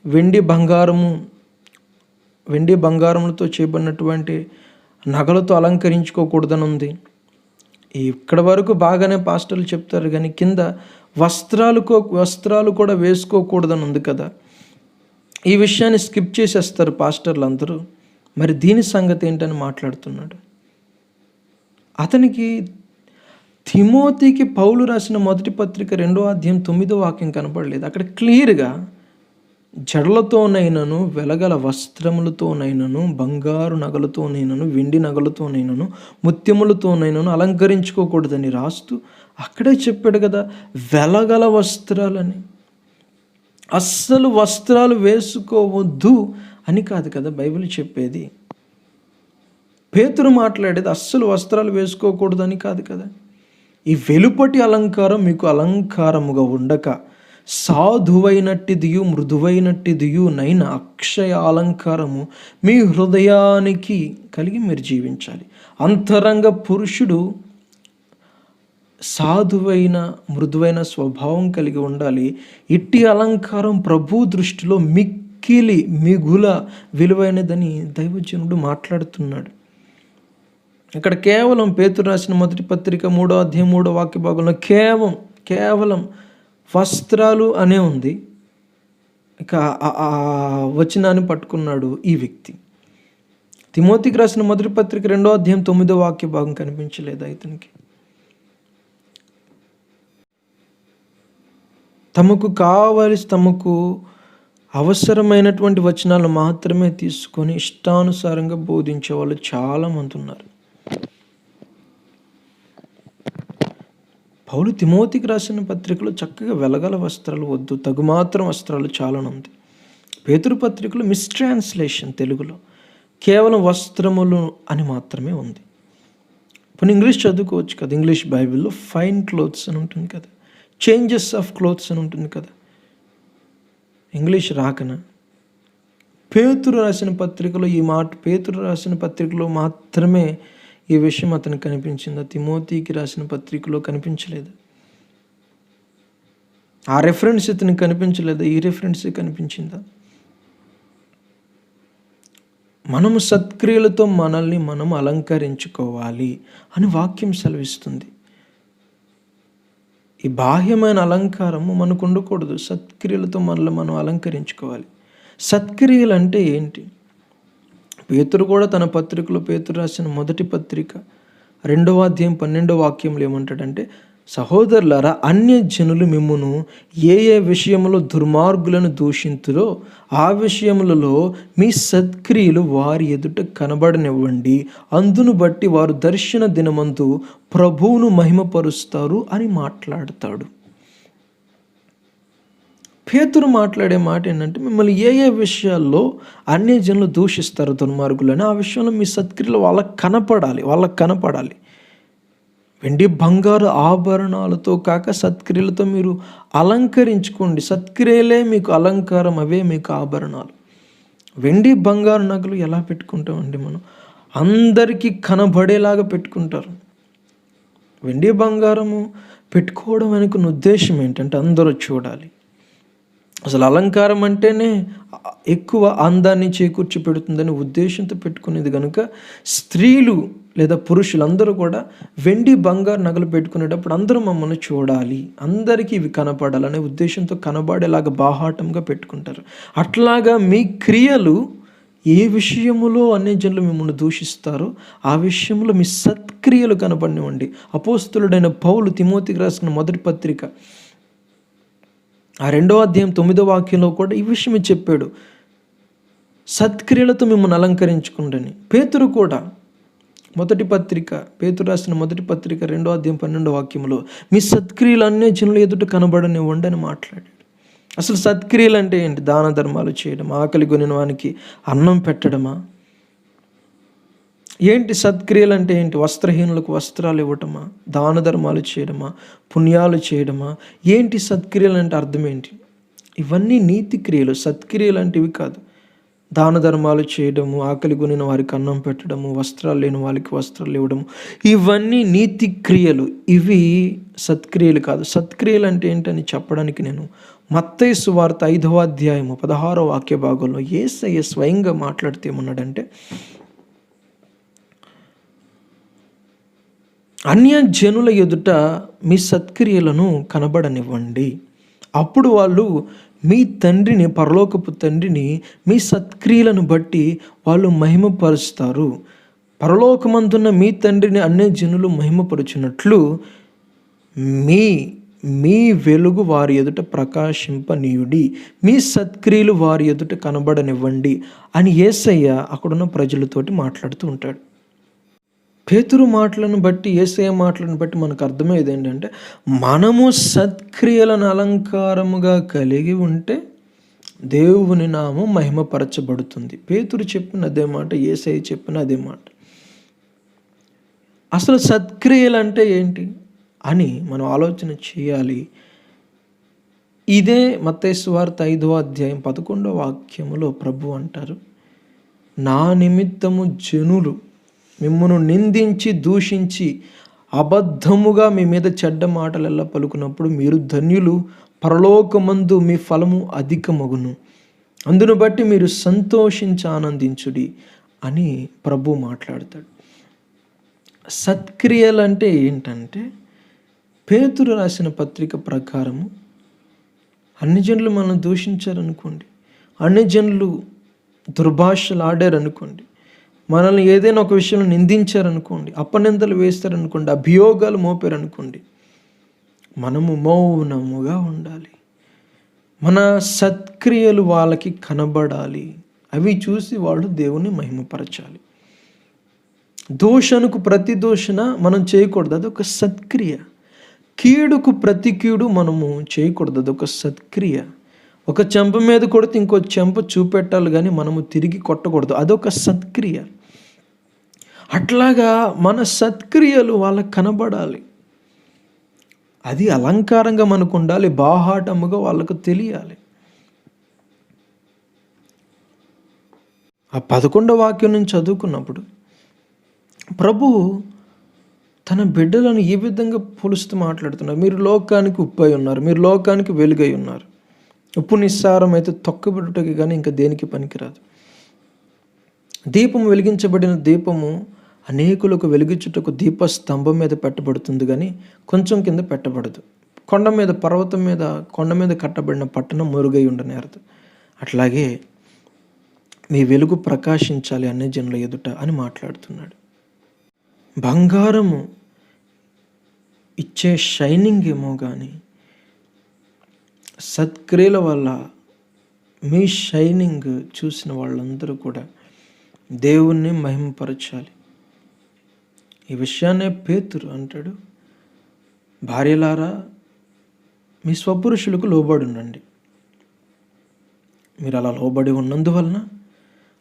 వెండి బంగారములతో చేయబడినటువంటి నగలతో అలంకరించుకోకూడదని ఉంది. ఇక్కడ వరకు బాగానే పాస్టర్లు చెప్తారు కానీ కింద వస్త్రాలు కూడా వేసుకోకూడదని ఉంది కదా. ఈ విషయాన్ని స్కిప్ చేసేస్తారు పాస్టర్లు అందరూ. మరి దీని సంగతి ఏంటని మాట్లాడుతున్నాడు. అతనికి తిమోతికి పౌలు రాసిన మొదటి పత్రిక 2వ అధ్యాయం 9వ వాక్యం కనపడలేదు. అక్కడ క్లియర్గా జడలతోనైనను వెలగల వస్త్రములతోనైనను బంగారు నగలతోనైనను వెండి నగలతోనైనను ముత్యములతోనైనను అలంకరించుకోకూడదని రాస్తూ అక్కడే చెప్పాడు కదా వెలగల వస్త్రాలని. అస్సలు వస్త్రాలు వేసుకోవద్దు అని కాదు కదా బైబిల్ చెప్పేది. పేతురు మాట్లాడేది అస్సలు వస్త్రాలు వేసుకోకూడదని కాదు కదా. ఈ వెలుపటి అలంకారం మీకు అలంకారముగా ఉండక సాధువైనట్టిదియు మృదువైనట్టిదియు నైన అక్షయ అలంకారము మీ హృదయానికి కలిగి మీరు జీవించాలి. అంతరంగ పురుషుడు సాధువైన మృదువైన స్వభావం కలిగి ఉండాలి. ఇట్టి అలంకారం ప్రభు దృష్టిలో మిగుల విలువైనదని దైవజనుడు మాట్లాడుతున్నాడు. ఇక్కడ కేవలం పేతురు రాసిన మొదటి పత్రిక 3వ అధ్యాయం 3వ వాక్య భాగంలో కేవలం వస్త్రాలు అనే ఉంది. ఇక ఆ వచనాన్ని పట్టుకున్నాడు ఈ వ్యక్తి. తిమోతికి రాసిన మొదటి పత్రిక 2వ అధ్యాయం 9వ వాక్య భాగం కనిపించలేదా ఇతనికి? తమకు అవసరమైనటువంటి వచనాలు మాత్రమే తీసుకొని ఇష్టానుసారంగా బోధించే వాళ్ళు చాలామంది ఉన్నారు. పౌలు తిమోతికి రాసిన పత్రికలో చక్కగా వెలగల వస్త్రాలు వద్దు, తగుమాత్రం వస్త్రాలు చాలానుంది. పేతురు పత్రికలో మిస్ట్రాన్స్లేషన్ తెలుగులో కేవలం వస్త్రములు అని మాత్రమే ఉంది. ఇప్పుడు ఇంగ్లీష్ చదువుకోవచ్చు కదా, ఇంగ్లీష్ బైబిల్లో ఫైన్ క్లోత్స్ అని ఉంటుంది కదా, చేంజెస్ ఆఫ్ క్లోత్స్ అని ఉంటుంది కదా. ఇంగ్లీష్ రాకనా? పేతురు రాసిన పత్రికలో మాత్రమే ఈ విషయం అతనికి కనిపించిందా? తిమోతికి రాసిన పత్రికలో కనిపించలేదు. ఆ రెఫరెన్స్ ఇతనికి కనిపించలేదా? ఈ రెఫరెన్స్ కనిపించిందా? మనము సత్క్రియలతో మనల్ని మనం అలంకరించుకోవాలి అని వాక్యం సెలవిస్తుంది. ఈ బాహ్యమైన అలంకారము మనకు ఉండకూడదు. సత్క్రియలతో మనల్ని మనం అలంకరించుకోవాలి. సత్క్రియలు అంటే ఏంటి? పేతురు కూడా తన పత్రికలో, పేతురు రాసిన మొదటి పత్రిక 2వ అధ్యాయం 12వ వాక్యంలో ఏమంటాడంటే, సహోదరులారా, అన్యజనులు మిమ్మును ఏ విషయంలో దుర్మార్గులను దూషింతురో ఆ విషయములలో మీ సత్క్రియలు వారి ఎదుట కనబడనివ్వండి. అందును బట్టి వారు దర్శన దినమందు ప్రభువును మహిమపరుస్తారు అని మాట్లాడతాడు. పేతురు మాట్లాడే మాట ఏంటంటే, మిమ్మల్ని ఏ విషయాల్లో అన్యజనులు దూషిస్తారు దుర్మార్గులని, ఆ విషయంలో మీ సత్క్రియలు వాళ్ళకి కనపడాలి. వెండి బంగారు ఆభరణాలతో కాక సత్క్రియలతో మీరు అలంకరించుకోండి. సత్క్రియలే మీకు అలంకారం, అవే మీకు ఆభరణాలు. వెండి బంగారు నగలు ఎలా పెట్టుకుంటామండి? మనం అందరికీ కనబడేలాగా పెట్టుకుంటారు. వెండి బంగారము పెట్టుకోవడం వెనుక ఉద్దేశం ఏంటంటే అందరూ చూడాలి. అసలు అలంకారం అంటేనే ఎక్కువ అందాన్ని చేకూర్చి పెడుతుందని ఉద్దేశంతో పెట్టుకునేది కనుక స్త్రీలు లేదా పురుషులందరూ కూడా వెండి బంగారు నగలు పెట్టుకునేటప్పుడు అందరూ మమ్మల్ని చూడాలి, అందరికీ ఇవి కనపడాలనే ఉద్దేశంతో కనబడేలాగా బాహాటంగా పెట్టుకుంటారు. అట్లాగా మీ క్రియలు ఏ విషయములో అన్యజనులు మిమ్మల్ని దూషిస్తారో ఆ విషయంలో మీ సత్క్రియలు కనపడినివ్వండి. అపోస్తలుడైన పౌలు తిమోతికి రాసిన మొదటి పత్రిక 2వ అధ్యాయం 9వ వాక్యంలో కూడా ఈ విషయం చెప్పాడు. సత్క్రియలతో మిమ్మల్ని అలంకరించుకుంటని. పేతురు కూడా పేతురు రాసిన మొదటి పత్రిక 2వ అధ్యాయం 12వ వాక్యంలో మీ సత్క్రియలు అన్యజనుల ఎదుట కనబడనివ్వండి అని మాట్లాడాడు. అసలు సత్క్రియలు అంటే ఏంటి? దాన ధర్మాలు చేయడం, ఆకలి కొనిన వానికి అన్నం పెట్టడమా? ఏంటి సత్క్రియలు అంటే ఏంటి? వస్త్రహీనులకు వస్త్రాలు ఇవ్వటమా? దాన ధర్మాలు చేయడమా? పుణ్యాలు చేయడమా? ఏంటి సత్క్రియలు అంటే అర్థం ఏంటి? ఇవన్నీ నీతి క్రియలు. సత్క్రియలు అంటే ఇవి కాదు. దాన ధర్మాలు చేయడము, ఆకలి కొనిన వారికి అన్నం పెట్టడము, వస్త్రాలు లేని వాళ్ళకి వస్త్రాలు ఇవ్వడము, ఇవన్నీ నీతి క్రియలు. ఇవి సత్క్రియలు కాదు. సత్క్రియలు అంటే ఏంటని చెప్పడానికి నేను మత్తయి సువార్త 5వ అధ్యాయము 16వ వాక్య భాగంలో యేసయ్య స్వయంగా మాట్లాడితే ఏమన్నాడంటే, అన్యజనుల ఎదుట మీ సత్క్రియలను కనబడనివ్వండి. అప్పుడు వాళ్ళు మీ తండ్రిని, పరలోకపు తండ్రిని మీ సత్క్రియలను బట్టి వాళ్ళు మహిమపరుస్తారు. పరలోకమందున్న మీ తండ్రిని అన్యజనులు మహిమపరుచున్నట్లు మీ వెలుగు వారి ఎదుట ప్రకాశింపనీయుడి, మీ సత్క్రియలు వారి ఎదుట కనబడనివ్వండి అని యేసయ్య అక్కడున్న ప్రజలతోటి మాట్లాడుతూ ఉంటాడు. పేతురు మాటలను బట్టి, యేసయ్య మాటలను బట్టి మనకు అర్థమయ్యేది ఏంటంటే, మనము సత్క్రియలను అలంకారముగా కలిగి ఉంటే దేవుని నామం మహిమపరచబడుతుంది. పేతురు చెప్పిన అదే మాట, యేసయ్య చెప్పిన అదే మాట. అసలు సత్క్రియలు అంటే ఏంటి అని మనం ఆలోచన చేయాలి. ఇదే మత్తయి సువార్త 5వ అధ్యాయం 11వ వాక్యములో ప్రభు అంటారు, నా నిమిత్తము జనులు మిమ్మును నిందించి దూషించి అబద్ధముగా మీ మీద చెడ్డ మాటలెల్లా పలుకున్నప్పుడు మీరు ధన్యులు, పరలోకమందు మీ ఫలము అధికమగును, అందును బట్టి మీరు సంతోషించి ఆనందించుడి అని ప్రభు మాట్లాడతాడు. సత్క్రియలు అంటే ఏంటంటే, పేతురు రాసిన పత్రిక ప్రకారము అన్ని జనులు మనం దూషించారనుకోండి, అన్ని జనులు దుర్భాషలు ఆడారనుకోండి, మనల్ని ఏదైనా ఒక విషయంలో నిందించారనుకోండి, అపనిందలు వేస్తారనుకోండి, అభియోగాలు మోపారనుకోండి, మనము మౌనముగా ఉండాలి. మన సత్క్రియలు వాళ్ళకి కనబడాలి. అవి చూసి వాళ్ళు దేవుని మహిమపరచాలి. దూషణకు ప్రతి దూషణ మనం చేయకూడదు, అదొక సత్క్రియ. కీడుకు ప్రతి కీడు మనము చేయకూడదు, అదొక సత్క్రియ. ఒక చెంప మీద కొడితే ఇంకో చెంప చూపెట్టాలి కానీ మనము తిరిగి కొట్టకూడదు, అదొక సత్క్రియ. అట్లాగా మన సత్క్రియలు వాళ్ళకి కనబడాలి. అది అలంకారంగా మనకు ఉండాలి, బాహాటముగా వాళ్ళకు తెలియాలి. ఆ 11వ వాక్యం నుంచి చదువుకున్నప్పుడు ప్రభువు తన బిడ్డలను ఈ విధంగా పోలుస్తూ మాట్లాడుతున్నారు. మీరు లోకానికి ఉప్పై ఉన్నారు, మీరు లోకానికి వెలుగై ఉన్నారు. ఉప్పు నిస్సారం అయితే తొక్కబెట్టుటకి కానీ ఇంకా దేనికి పనికిరాదు. దీపము వెలిగించబడిన దీపము అనేకులకు వెలిగించుటకు దీపస్తంభం మీద పెట్టబడుతుంది కానీ కొంచెం కింద పెట్టబడదు. కొండ మీద, పర్వతం మీద, కొండ మీద కట్టబడిన పట్టణం మురుగై ఉండనేరదు. అట్లాగే మీ వెలుగు ప్రకాశించాలి అన్ని జనుల ఎదుట అని మాట్లాడుతున్నాడు. బంగారము ఇచ్చే షైనింగ్ ఏమో కానీ సత్క్రియల వల్ల మీ షైనింగ్ చూసిన వాళ్ళందరూ కూడా దేవుణ్ణి మహిమపరచాలి. ఈ విషయాన్నే పేతురు అంటాడు, భార్యలారా మీ స్వపురుషులకు లోబడి ఉండండి. మీరు అలా లోబడి ఉన్నందువలన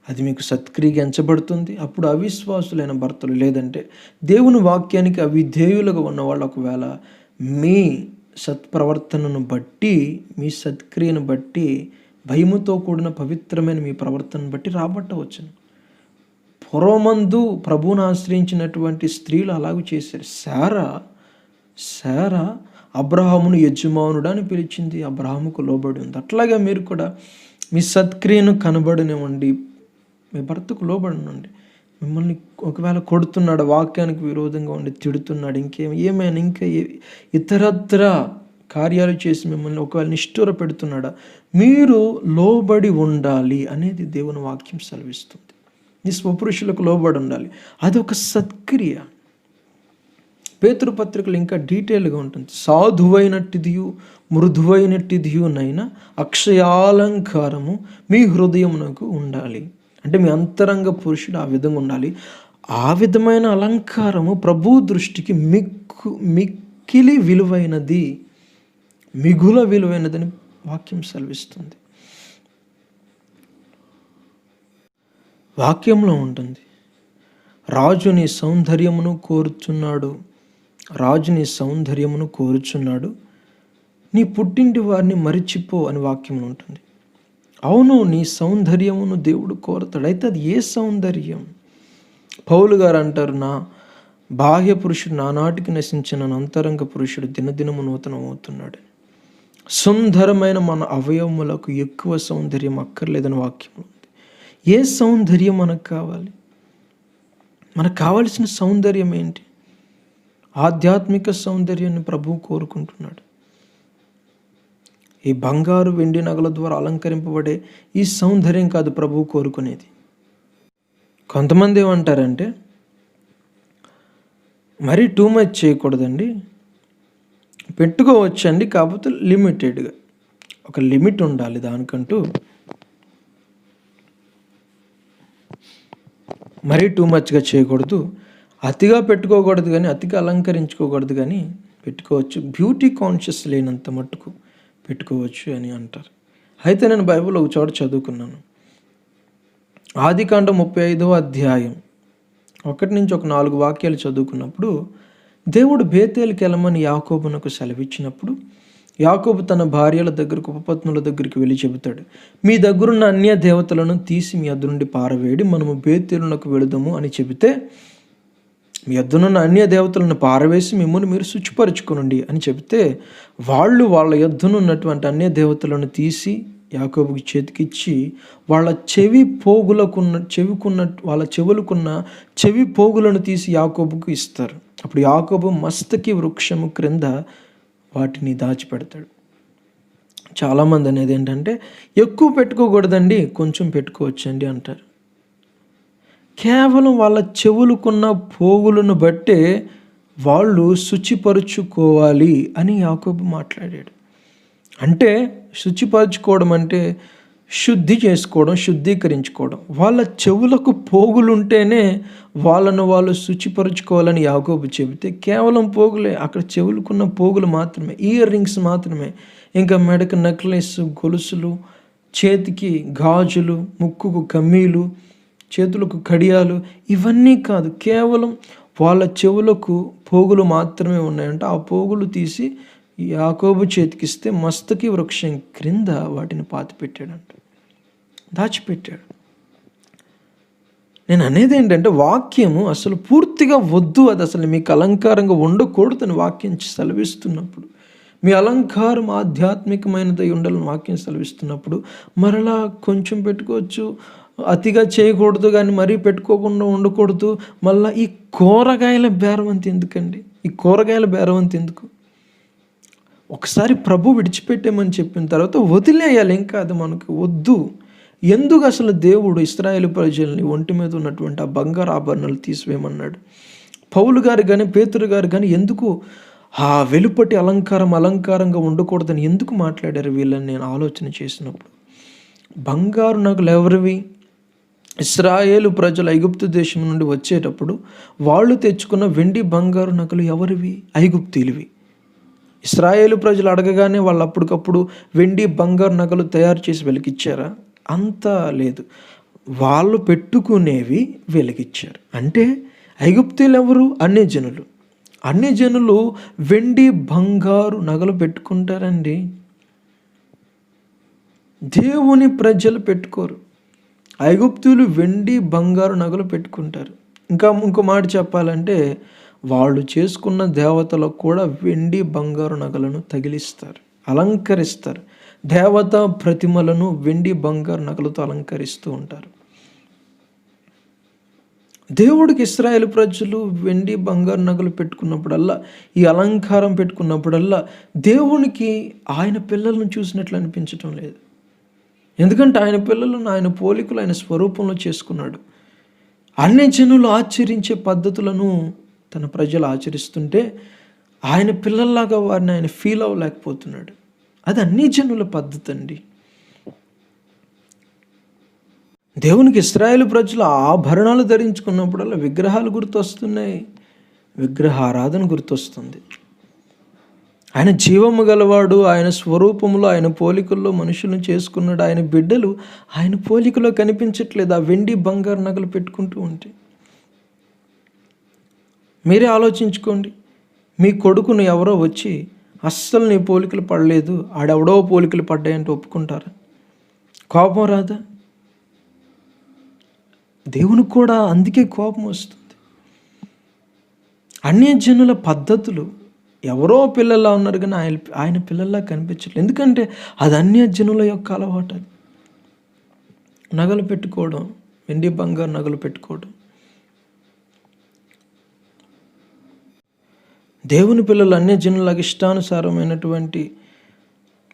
అది మీకు సత్క్రియగా ఎంచబడుతుంది. అప్పుడు అవిశ్వాసులైన భర్తలు, లేదంటే దేవుని వాక్యానికి అవిధేయులుగా ఉన్నవాళ్ళు ఒకవేళ మీ సత్ప్రవర్తనను బట్టి, మీ సత్క్రియను బట్టి, భయముతో కూడిన పవిత్రమైన మీ ప్రవర్తనను బట్టి రాబట్టవచ్చును. పూర్వమందు ప్రభువును ఆశ్రయించినటువంటి స్త్రీలు అలాగూ చేశారు. శారా అబ్రహామును యజమానుడు అని పిలిచింది, అబ్రహాముకు లోబడి ఉంది. అట్లాగే మీరు కూడా మీ సత్క్రియను కనబడనివ్వండి, మీ భర్తకు లోబడినండి. మిమ్మల్ని ఒకవేళ కొడుతున్నాడు, వాక్యానికి విరోధంగా ఉండి తిడుతున్నాడు, ఏమైనా ఇంకా ఇతరత్ర కార్యాలు చేసి మిమ్మల్ని ఒకవేళ నిష్ఠూర పెడుతున్నాడా, మీరు లోబడి ఉండాలి అనేది దేవుని వాక్యం సెలవిస్తుంది. నీ స్వపురుషులకు లోబడి ఉండాలి, అదొక సత్క్రియ. పేతురు పత్రికలు ఇంకా డీటెయిల్గా ఉంటుంది. సాధువైనట్టిదియు మృదువైనట్టిదియునైనా అక్షయాలంకారము మీ హృదయమునకు ఉండాలి. అంటే మీ అంతరంగ పురుషుడు ఆ విధంగా ఉండాలి. ఆ విధమైన అలంకారము ప్రభు దృష్టికి మిక్కిలి విలువైనది, మిగుల విలువైనదని వాక్యం సెలవిస్తుంది. వాక్యంలో ఉంటుంది, రాజుని సౌందర్యమును కోరుచున్నాడు, రాజుని సౌందర్యమును కోరుచున్నాడు, నీ పుట్టింటి వారిని మరిచిపో అని వాక్యం ఉంటుంది. అవును, నీ సౌందర్యమును దేవుడు కోరతాడు. అయితే అది ఏ సౌందర్యం? పౌలు గారు అంటారు, నా బాహ్య పురుషుడు నానాటికి నశించిన అంతరంగ పురుషుడు దినదినము నూతనమవుతున్నాడు. సుందరమైన మన అవయవములకు ఎక్కువ సౌందర్యం అక్కర్లేదని వాక్యంలో ఉంది. ఏ సౌందర్యం మనకు కావాలి? మనకు కావలసిన సౌందర్యం ఏంటి? ఆధ్యాత్మిక సౌందర్యాన్ని ప్రభువు కోరుకుంటున్నాడు. ఈ బంగారు వెండి నగల ద్వారా అలంకరింపబడే ఈ సౌందర్యం కాదు ప్రభువు కోరుకునేది. కొంతమంది ఏమంటారంటే, మరీ టూ మచ్ చేయకూడదండి, పెట్టుకోవచ్చండి, కాకపోతే లిమిటెడ్గా, ఒక లిమిట్ ఉండాలి దానికంటూ. మరీ టూ మచ్గా చేయకూడదు, అతిగా పెట్టుకోకూడదు కానీ, అతిగా అలంకరించుకోకూడదు కానీ పెట్టుకోవచ్చు, బ్యూటీ కాన్షియస్ లేనంత మట్టుకు పెట్టుకోవచ్చు అని అంటారు. అయితే నేను బైబిల్ ఒక చోట చదువుకున్నాను. ఆదికాండం 35వ అధ్యాయం 1 నుంచి 4 వాక్యాలు చదువుకున్నప్పుడు, దేవుడు బేతేలుకి వెళ్ళమని యాకోబునకు సెలవిచ్చినప్పుడు, యాకోబు తన భార్యల దగ్గరకు, ఉపపత్నుల దగ్గరికి వెళ్ళి చెబుతాడు, మీ దగ్గరున్న అన్య దేవతలను తీసి మీ యొద్ద నుండి పారవేడి మనము బేతేలునకు వెళుదాము అని చెబితే, మీ యొద్దనున్న అన్య దేవతలను పారవేసి మిమ్మల్ని మీరు శుచిపరచుకునండి అని చెబితే, వాళ్ళు వాళ్ళ యొద్దనున్నటువంటి అన్య దేవతలను తీసి యాకోబుకి చేతికిచ్చి వాళ్ళ చెవులకున్న చెవి పోగులను తీసి యాకోబుకు ఇస్తారు. అప్పుడు యాకోబు మస్తకి వృక్షము క్రింద వాటిని దాచిపెడతాడు. చాలామంది అనేది ఏంటంటే ఎక్కువ పెట్టుకోకూడదండి, కొంచెం పెట్టుకోవచ్చండి అంటారు. కేవలం వాళ్ళ చెవులకున్న పోగులను బట్టే వాళ్ళు శుచిపరుచుకోవాలి అని యాకోబు మాట్లాడాడు. అంటే శుచిపరచుకోవడం అంటే శుద్ధి చేసుకోవడం, శుద్ధీకరించుకోవడం. వాళ్ళ చెవులకు పోగులుంటేనే వాళ్ళను వాళ్ళు శుచిపరుచుకోవాలని యాకోబు చెబితే కేవలం పోగులే, అక్కడ చెవులకున్న పోగులు మాత్రమే, ఇయర్ రింగ్స్ మాత్రమే, ఇంకా మెడకు నెక్లెస్, గొలుసులు, చేతికి గాజులు, ముక్కుకు కమ్మీలు, చేతులకు కడియాలు, ఇవన్నీ కాదు, కేవలం వాళ్ళ చెవులకు పోగులు మాత్రమే ఉన్నాయంట. ఆ పోగులు తీసి యాకోబు చేతికిస్తే మస్తకి వృక్షం క్రింద వాటిని పాతిపెట్టాడంట, దాచిపెట్టాడు. నేను అనేది ఏంటంటే వాక్యము అసలు పూర్తిగా వద్దు, అది అసలు మీకు అలంకారంగా ఉండకూడదని వాక్యం సెలవిస్తున్నప్పుడు, మీ అలంకారం ఆధ్యాత్మికమైనదై ఉండాలని వాక్యం సెలవిస్తున్నప్పుడు మరలా కొంచెం పెట్టుకోవచ్చు, అతిగా చేయకూడదు, కానీ మరీ పెట్టుకోకుండా ఉండకూడదు. మళ్ళీ ఈ కూరగాయల బేరవంతి ఎందుకండి? ఈ కూరగాయల బేరవంతి ఎందుకు? ఒకసారి ప్రభు విడిచిపెట్టామని చెప్పిన తర్వాత వదిలేయాలి, ఇంకా అది మనకు వద్దు. ఎందుకు అసలు దేవుడు ఇశ్రాయేలు ప్రజల్ని ఒంటి మీద ఉన్నటువంటి ఆ బంగారు ఆభరణాలు తీసివేయమన్నాడు? పౌలు గారు కానీ పేతురు గారు కానీ ఎందుకు ఆ వెలుపటి అలంకారంగా ఉండకూడదని ఎందుకు మాట్లాడారు వీళ్ళని నేను ఆలోచన చేసినప్పుడు, బంగారు నగలు ఎవరివి? ఇశ్రాయేలు ప్రజలు ఐగుప్తు దేశం నుండి వచ్చేటప్పుడు వాళ్ళు తెచ్చుకున్న వెండి బంగారు నగలు ఎవరివి? ఐగుప్తీయులవి. ఇశ్రాయేలు ప్రజలు అడగగానే వాళ్ళు అప్పటికప్పుడు వెండి బంగారు నగలు తయారు చేసి వెలికిచ్చారా? అంతా లేదు, వాళ్ళు పెట్టుకునేవి వెలికిచ్చారు. అంటే ఐగుప్తీయులు ఎవరు? అన్ని జనులు వెండి బంగారు నగలు పెట్టుకుంటారండి, దేవుని ప్రజలు పెట్టుకోరు. ఐగుప్తులు వెండి బంగారు నగలు పెట్టుకుంటారు. ఇంకో మాట చెప్పాలంటే వాళ్ళు చేసుకున్న దేవతలకు కూడా వెండి బంగారు నగలను తగిలిస్తారు, అలంకరిస్తారు. దేవత ప్రతిమలను వెండి బంగారు నగలతో అలంకరిస్తూ ఉంటారు. దేవుడికి ఇశ్రాయేలు ప్రజలు వెండి బంగారు నగలు పెట్టుకున్నప్పుడల్లా, ఈ అలంకారం పెట్టుకున్నప్పుడల్లా దేవునికి ఆయన పిల్లలను చూసినట్లు అనిపించటం లేదు. ఎందుకంటే ఆయన పిల్లలను ఆయన పోలికలు, ఆయన స్వరూపంలో చేసుకున్నాడు. అన్ని జనులు ఆచరించే పద్ధతులను తన ప్రజలు ఆచరిస్తుంటే ఆయన పిల్లల్లాగా వారిని ఆయన ఫీల్ అవ్వలేకపోతున్నాడు. అది అన్ని జనుల పద్ధతి అండి. దేవునికి ఇశ్రాయేలు ప్రజలు ఆభరణాలు ధరించుకున్నప్పుడల్లా విగ్రహాలు గుర్తొస్తున్నాయి, విగ్రహారాధన గుర్తొస్తుంది. ఆయన జీవము గలవాడు, ఆయన స్వరూపంలో ఆయన పోలికల్లో మనుషులను చేసుకున్నాడు. ఆయన బిడ్డలు ఆయన పోలికలో కనిపించట్లేదు ఆ వెండి బంగారు నగలు పెట్టుకుంటూ ఉంటే. మీరే ఆలోచించుకోండి, మీ కొడుకును ఎవరో వచ్చి అస్సలు నీ పోలికలు పడలేదు, ఆడెవడో పోలికలు పడ్డాయంటే ఒప్పుకుంటారా? కోపం రాదా? దేవునికి కూడా అందుకే కోపం వస్తుంది. అన్య జనుల పద్ధతులు, ఎవరో పిల్లల్లా ఉన్నారు కానీ ఆయన పిల్లల్లా కనిపించట్లేదు. ఎందుకంటే అది అన్య జనుల యొక్క అలవాటు. అది నగలు పెట్టుకోవడం, వెండి బంగారు నగలు పెట్టుకోవడం. దేవుని పిల్లలు అన్య జనులకు ఇష్టానుసారమైనటువంటి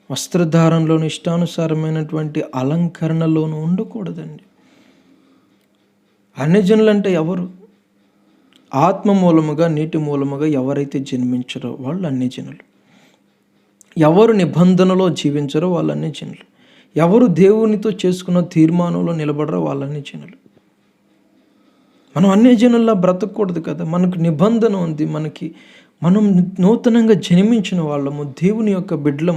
వస్త్రధారణలోను, ఇష్టానుసారమైనటువంటి అలంకరణలోను ఉండకూడదండి. అన్య జనులు అంటే ఎవరు? ఆత్మ మూలముగా, నీటి మూలముగా ఎవరైతే జన్మించారో వాళ్ళు అన్ని జనులు. ఎవరు నిబంధనలో జీవించారో వాళ్ళు అన్ని జనులు. ఎవరు దేవునితో చేసుకున్న తీర్మానంలో నిలబడరో వాళ్ళన్ని జనులు. మనం అన్ని జనుల్లా బ్రతకూడదు కదా, మనకు నిబంధన ఉంది. మనం నూతనంగా జన్మించిన వాళ్ళము, దేవుని యొక్క బిడ్డలు.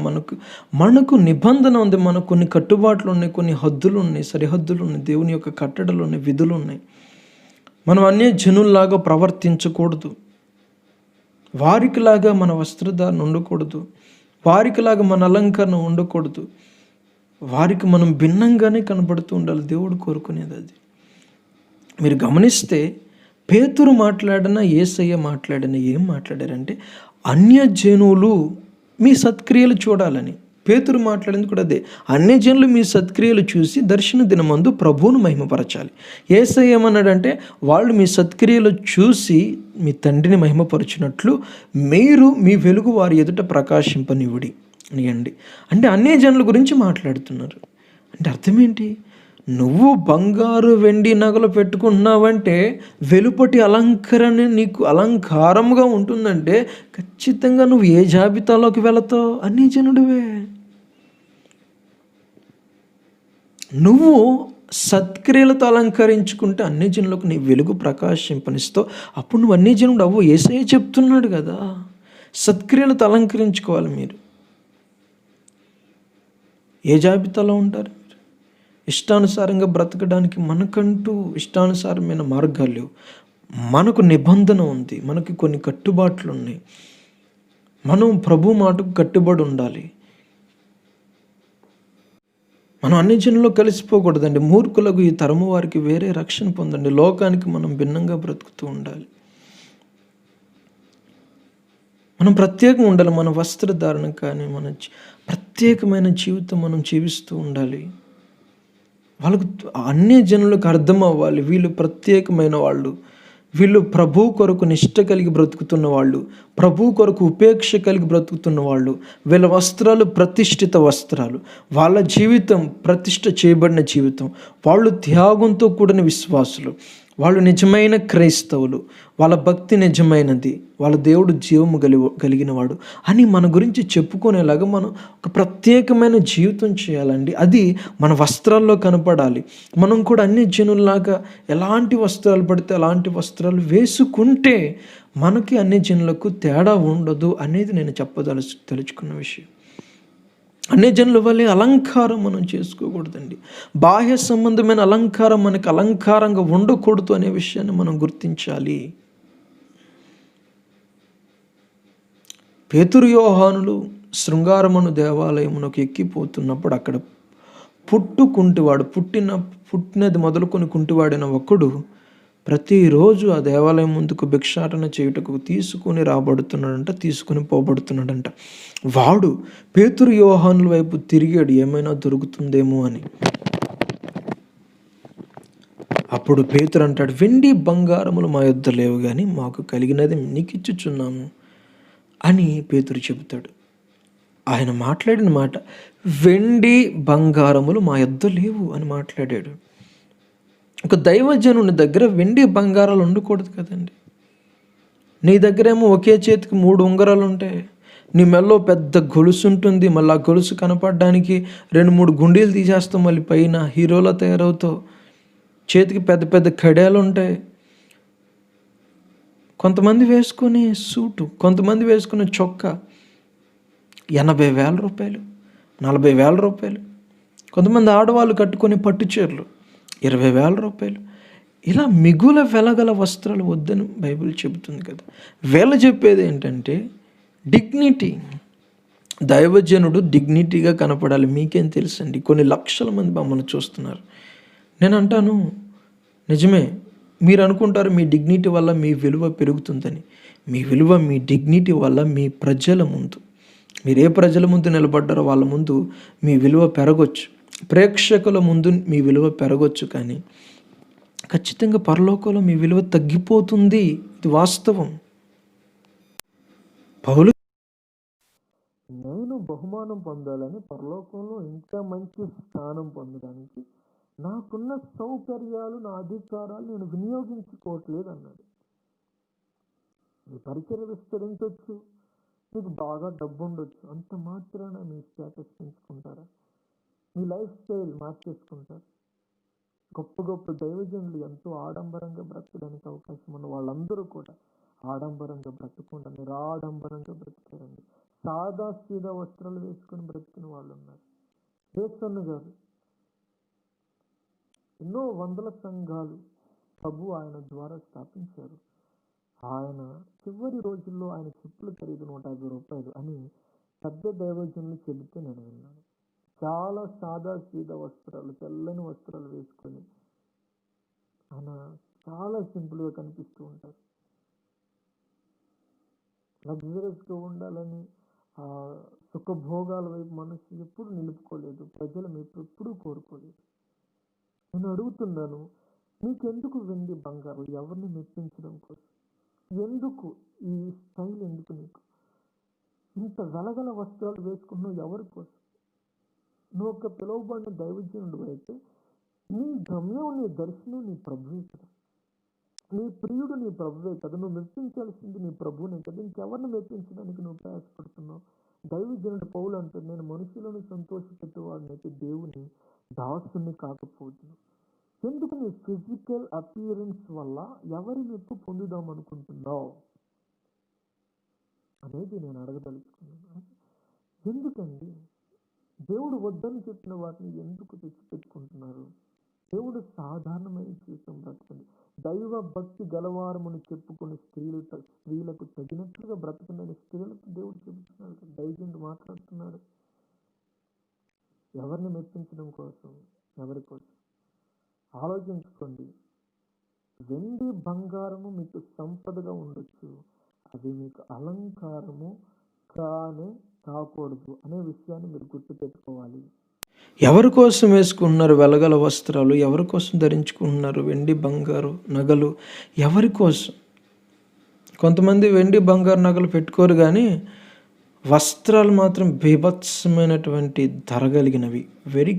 మనకు నిబంధన ఉంది, మనకు కొన్ని కట్టుబాట్లు ఉన్నాయి, కొన్ని హద్దులు ఉన్నాయి, సరిహద్దులు ఉన్నాయి, దేవుని యొక్క కట్టడలు ఉన్నాయి, విధులు ఉన్నాయి. మనం అన్య జనుల్లాగా ప్రవర్తించకూడదు, వారికిలాగా మన వస్త్రధారణ ఉండకూడదు, వారికిలాగా మన అలంకరణ ఉండకూడదు. వారికి మనం భిన్నంగానే కనబడుతూ ఉండాలి. దేవుడు కోరుకునేది అది. మీరు గమనిస్తే పేతురు మాట్లాడిన, యేసయ్య మాట్లాడిన ఏం మాట్లాడారంటే అన్యజనులు మీ సత్క్రియలు చూడాలని. పేతురు మాట్లాడింది కూడా అదే. అన్ని జనులు మీ సత్క్రియలు చూసి దర్శన దినమందు ప్రభువును మహిమపరచాలి. యేసయ్య ఏమన్నాడంటే, వాళ్ళు మీ సత్క్రియలు చూసి మీ తండ్రిని మహిమపరచినట్లు మీరు మీ వెలుగు వారి ఎదుట ప్రకాశింపనివ్వుడి అనియండి. అంటే అన్ని జనుల గురించి మాట్లాడుతున్నారు. అంటే అర్థం ఏంటి? నువ్వు బంగారు వెండి నగలు పెట్టుకుంటున్నావంటే వెలుపటి అలంకరణ నీకు అలంకారముగా ఉంటుందంటే ఖచ్చితంగా నువ్వు ఏ జాబితాలోకి వెళతావు? అన్ని జనుడివే. నువ్వు సత్క్రియలతో అలంకరించుకుంటే అన్ని జనులకు నీ వెలుగు ప్రకాశింపనిస్తావు. అప్పుడు నువ్వు అన్ని జనుడు అవ్వు. యేసయ్య చెప్తున్నాడు కదా, సత్క్రియలతో అలంకరించుకోవాలి. మీరు ఏ జాబితాలో ఉంటారు? ఇష్టానుసారంగా బ్రతకడానికి మనకంటూ ఇష్టానుసారమైన మార్గాలు లేవు. మనకు నిబంధన ఉంది, మనకి కొన్ని కట్టుబాట్లు ఉన్నాయి. మనం ప్రభు మాటకు కట్టుబడి ఉండాలి. మనం అన్ని జనుల్లో కలిసిపోకూడదండి. మూర్ఖులకు ఈ తరము వారికి వేరే రక్షణ పొందండి. లోకానికి మనం భిన్నంగా బ్రతుకుతూ ఉండాలి. మనం ప్రత్యేకంగా ఉండాలి. మన వస్త్రధారణ కానీ మన ప్రత్యేకమైన జీవితం మనం జీవిస్తూ ఉండాలి. వాళ్ళకు అన్ని జనులకు అర్థం అవ్వాలి, వీళ్ళు ప్రత్యేకమైన వాళ్ళు, వీళ్ళు ప్రభు కొరకు నిష్ట కలిగి బ్రతుకుతున్న వాళ్ళు, ప్రభు కొరకు ఉపేక్ష కలిగి బ్రతుకుతున్న వాళ్ళు. వీళ్ళ వస్త్రాలు ప్రతిష్ఠిత వస్త్రాలు, వాళ్ళ జీవితం ప్రతిష్ఠ చేయబడిన జీవితం, వాళ్ళు త్యాగంతో కూడిన విశ్వాసులు, వాళ్ళు నిజమైన క్రైస్తవులు, వాళ్ళ భక్తి నిజమైనది, వాళ్ళ దేవుడు జీవము కలిగినవాడు అని మన గురించి చెప్పుకునేలాగా మనం ఒక ప్రత్యేకమైన జీవితం చేయాలండి. అది మన వస్త్రాల్లో కనపడాలి. మనం కూడా అన్ని జనుల్లాగా ఎలాంటి వస్త్రాలు పడితే అలాంటి వస్త్రాలు వేసుకుంటే మనకి అన్ని జనులకు తేడా ఉండదు అనేది నేను తలుచుకున్న విషయం. అన్ని జనుల వల్లే అలంకారం మనం చేసుకోకూడదండి. బాహ్య సంబంధమైన అలంకారం మనకి అలంకారంగా ఉండకూడదు అనే విషయాన్ని మనం గుర్తించాలి. పేతురు యోహానులు శృంగారమును దేవాలయమునకు ఎక్కిపోతున్నప్పుడు అక్కడ పుట్టినది మొదలుకొని కుంటివాడిన ఒకడు ప్రతిరోజు ఆ దేవాలయం ముందుకు భిక్షాటన చేయుటకు తీసుకుని పోబడుతున్నాడంట. వాడు పేతురు యోహానుల వైపు తిరిగాడు, ఏమైనా దొరుకుతుందేమో అని. అప్పుడు పేతురు అంటాడు, వెండి బంగారములు మా యొద్ద లేవు, కానీ మాకు కలిగినది నీకు ఇచ్చుచున్నాము అని పేతురు చెబుతాడు. ఆయన మాట్లాడిన మాట వెండి బంగారములు మా యొద్ద లేవు అని మాట్లాడాడు. ఒక దైవజనుని దగ్గర వెండి బంగారాలు ఉండకూడదు కదండి. నీ దగ్గరేమో ఒకే చేతికి 3 ఉంగరాలు ఉంటాయి, నీ మెల్లో పెద్ద గొలుసు ఉంటుంది, మళ్ళీ ఆ గొలుసు కనపడడానికి 2-3 గుండీలు తీసేస్తావు, మళ్ళీ పైన హీరోలా తయారవుతావు, చేతికి పెద్ద పెద్ద కడాలు ఉంటాయి. కొంతమంది వేసుకునే సూటు, కొంతమంది వేసుకునే చొక్కా 80,000 రూపాయలు, 40,000 రూపాయలు. కొంతమంది ఆడవాళ్ళు కట్టుకునే పట్టు చీరలు 20,000 రూపాయలు. ఇలా మిగుల వెలగల వస్త్రాలు వద్దని బైబిల్ చెబుతుంది కదా. వీళ్ళు చెప్పేది ఏంటంటే డిగ్నిటీ. దైవజనుడు డిగ్నిటీగా కనపడాలి. మీకేం తెలుసండి, కొన్ని లక్షల మంది మమ్మల్ని చూస్తున్నారు. నేను అంటాను, నిజమే, మీరు అనుకుంటారు మీ డిగ్నిటీ వల్ల మీ విలువ పెరుగుతుందని. మీ విలువ మీ డిగ్నిటీ వల్ల మీ ప్రజల ముందు, మీరు ఏ ప్రజల ముందు నిలబడ్డారో వాళ్ళ ముందు మీ విలువ పెరగొచ్చు, ప్రేక్షకుల ముందు మీ విలువ పెరగొచ్చు, కానీ ఖచ్చితంగా పరలోకంలో మీ విలువ తగ్గిపోతుంది. ఇది వాస్తవం. పౌలు, నేను బహుమానం పొందాలని, పరలోకంలో ఇంకా మంచి స్థానం పొందడానికి నాకున్న సౌకర్యాలు, నా అధికారాలు నేను వినియోగించుకోవట్లేదు అన్నాడు. మీ పరిచయ విస్తరించవచ్చు, మీకు బాగా డబ్బు ఉండొచ్చు, అంత మాత్రాన మీ స్టేటస్ పెంచుకుంటారా? మీ లైఫ్ స్టైల్ మార్చేసుకుంటారు. గొప్ప గొప్ప దైవజనులు ఎంతో ఆడంబరంగా బ్రతకడానికి అవకాశం ఉన్న వాళ్ళందరూ కూడా ఆడంబరంగా బ్రతకుండా నిరాడంబరంగా బ్రతికారండి. సాదా సీదా వస్త్రాలు వేసుకొని బ్రతికిన వాళ్ళు ఉన్నారు. యేసన్న గారు ఎన్నో వందల సంఘాలు ప్రభు ఆయన ద్వారా స్థాపించారు. ఆయన చివరి రోజుల్లో ఆయన చెప్పుల ఖరీదు 150 రూపాయలు అని పెద్ద దైవజనులు చెబితే నేను విన్నాను. చాలా సాదా సీదా వస్త్రాలు, తెల్లని వస్త్రాలు వేసుకొని ఆయన చాలా సింపుల్గా కనిపిస్తూ ఉంటారు. లగ్జరీస్గా ఉండాలని ఆ సుఖభోగాల వైపు మనసు ఎప్పుడు నిలుపుకోలేదు. ప్రజల వైపు ఎప్పుడూ కోరుకోలేదు. నేను అడుగుతున్నాను, నీకెందుకు వెండి బంగారం? ఎవరిని మెప్పించడం కోసం? ఎందుకు ఈ స్టైల్? ఎందుకు నీకు ఇంత వెలగల వస్త్రాలు వేసుకున్నావు? ఎవరి కోసం? నువ్వు ఒక పిలువబడిన దైవజనుడు అయితే నీ గమ్యం, నీ దర్శనం నీ ప్రభువే కదా. నీ ప్రియుడు నీ ప్రభువే కదా. నువ్వు మెప్పించాల్సింది నీ ప్రభువునే కదా. ఇంకెవరిని మెప్పించడానికి నువ్వు ప్రయాసపడుతున్నావు? దైవజనుడు పౌలు అంటాడు, నేను మనుషులను సంతోషపెట్టేవాడినైతే దేవుని దాసుని కాకపోతున్నాను. ఎందుకు నీ ఫిజికల్ అపియరెన్స్ వల్ల ఎవరి మెప్పు పొందుదాం అనుకుంటున్నావు అనేది నేను అడగదలుచుకున్నాను. ఎందుకండి దేవుడు వద్దని చెప్పిన వాటిని ఎందుకు తెచ్చిపెట్టుకుంటున్నారు? దేవుడు సాధారణమైన జీవితం బ్రతకండి. దైవ భక్తి గలవారమును చెప్పుకుని స్త్రీలకు తగినట్లుగా బ్రతకండి స్త్రీలకు దేవుడు చెబుతున్నాడు. దైవజనుడు మాట్లాడుతున్నాడు. ఎవరిని మెప్పించడం కోసం? ఎవరి కోసం? ఆలోచించుకోండి. వెండి బంగారము మీకు సంపదగా ఉండొచ్చు, అవి మీకు అలంకారము కాకూడదు అనే విషయాన్ని మీరు గుర్తుపెట్టుకోవాలి. ఎవరి కోసం వేసుకుంటున్నారు వెలగల వస్త్రాలు? ఎవరి కోసం ధరించుకుంటున్నారు వెండి బంగారు నగలు? ఎవరి కోసం? కొంతమంది వెండి బంగారు నగలు పెట్టుకోరు, కానీ వస్త్రాలు మాత్రం బీభత్సమైనటువంటి ధర కలిగినవి, వెరీ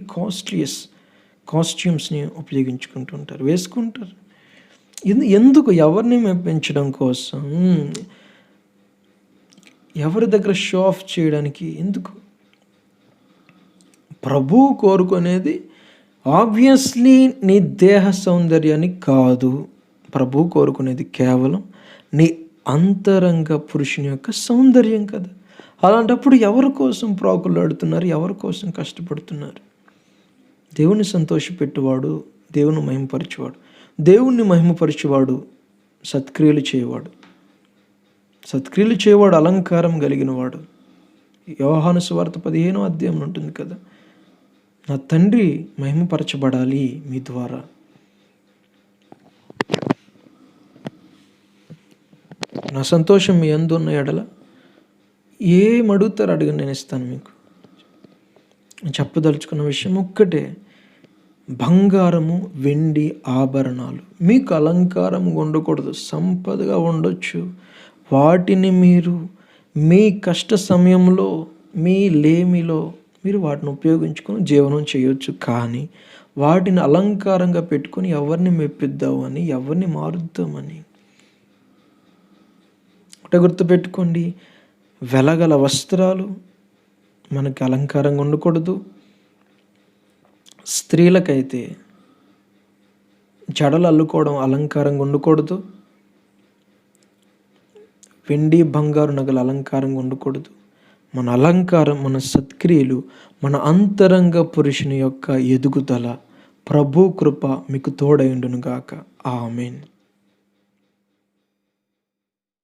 కాస్ట్యూమ్స్ని ఉపయోగించుకుంటుంటారు, వేసుకుంటారు. ఎందుకు? ఎవరిని మెప్పించడం కోసం? ఎవరి దగ్గర షో ఆఫ్ చేయడానికి? ఎందుకు? ప్రభువు కోరుకునేది ఆబ్వియస్లీ నీ దేహ సౌందర్యాన్ని కాదు. ప్రభువు కోరుకునేది కేవలం నీ అంతరంగ పురుషుని యొక్క సౌందర్యం కదా. అలాంటప్పుడు ఎవరి కోసం ప్రాకులాడుతున్నారు? ఎవరి కోసం కష్టపడుతున్నారు? దేవుని సంతోషపెట్టువాడు దేవుని మహిమపరిచేవాడు. దేవుణ్ణి మహిమపరిచేవాడు సత్క్రియలు చేయవాడు అలంకారం కలిగిన వాడు. యోహాను సువార్త 15వ అధ్యాయం ఉంటుంది కదా, నా తండ్రి మహిమపరచబడాలి మీ ద్వారా. నా సంతోషం మీ యందు ఉన్న ఎడల ఏమడుగుతారు అడిగి నేను ఇస్తాను మీకు. చెప్పదలుచుకున్న విషయం ఒక్కటే, బంగారము వెండి ఆభరణాలు మీకు అలంకారం ఉండకూడదు. సంపదగా ఉండొచ్చు, వాటిని మీరు మీ కష్ట సమయంలో మీ లేమిలో మీరు వాటిని ఉపయోగించుకొని జీవనం చేయొచ్చు. కానీ వాటిని అలంకారంగా పెట్టుకొని ఎవరిని మెప్పిద్దామని, ఎవరిని మారుద్దామని ఒకటే గుర్తుపెట్టుకోండి, వెలగల వస్త్రాలు మనకి అలంకారంగా ఉండకూడదు. స్త్రీలకైతే జడలు అల్లుకోవడం అలంకారంగా ఉండకూడదు. వెండి బంగారు నగలు అలంకారంగా ఉండకూడదు. మన అలంకారం, మన సత్క్రియలు, మన అంతరంగ పురుషుని యొక్క ఎదుగుదల. ప్రభు కృప మీకు తోడైండును గాక. ఆమేన్.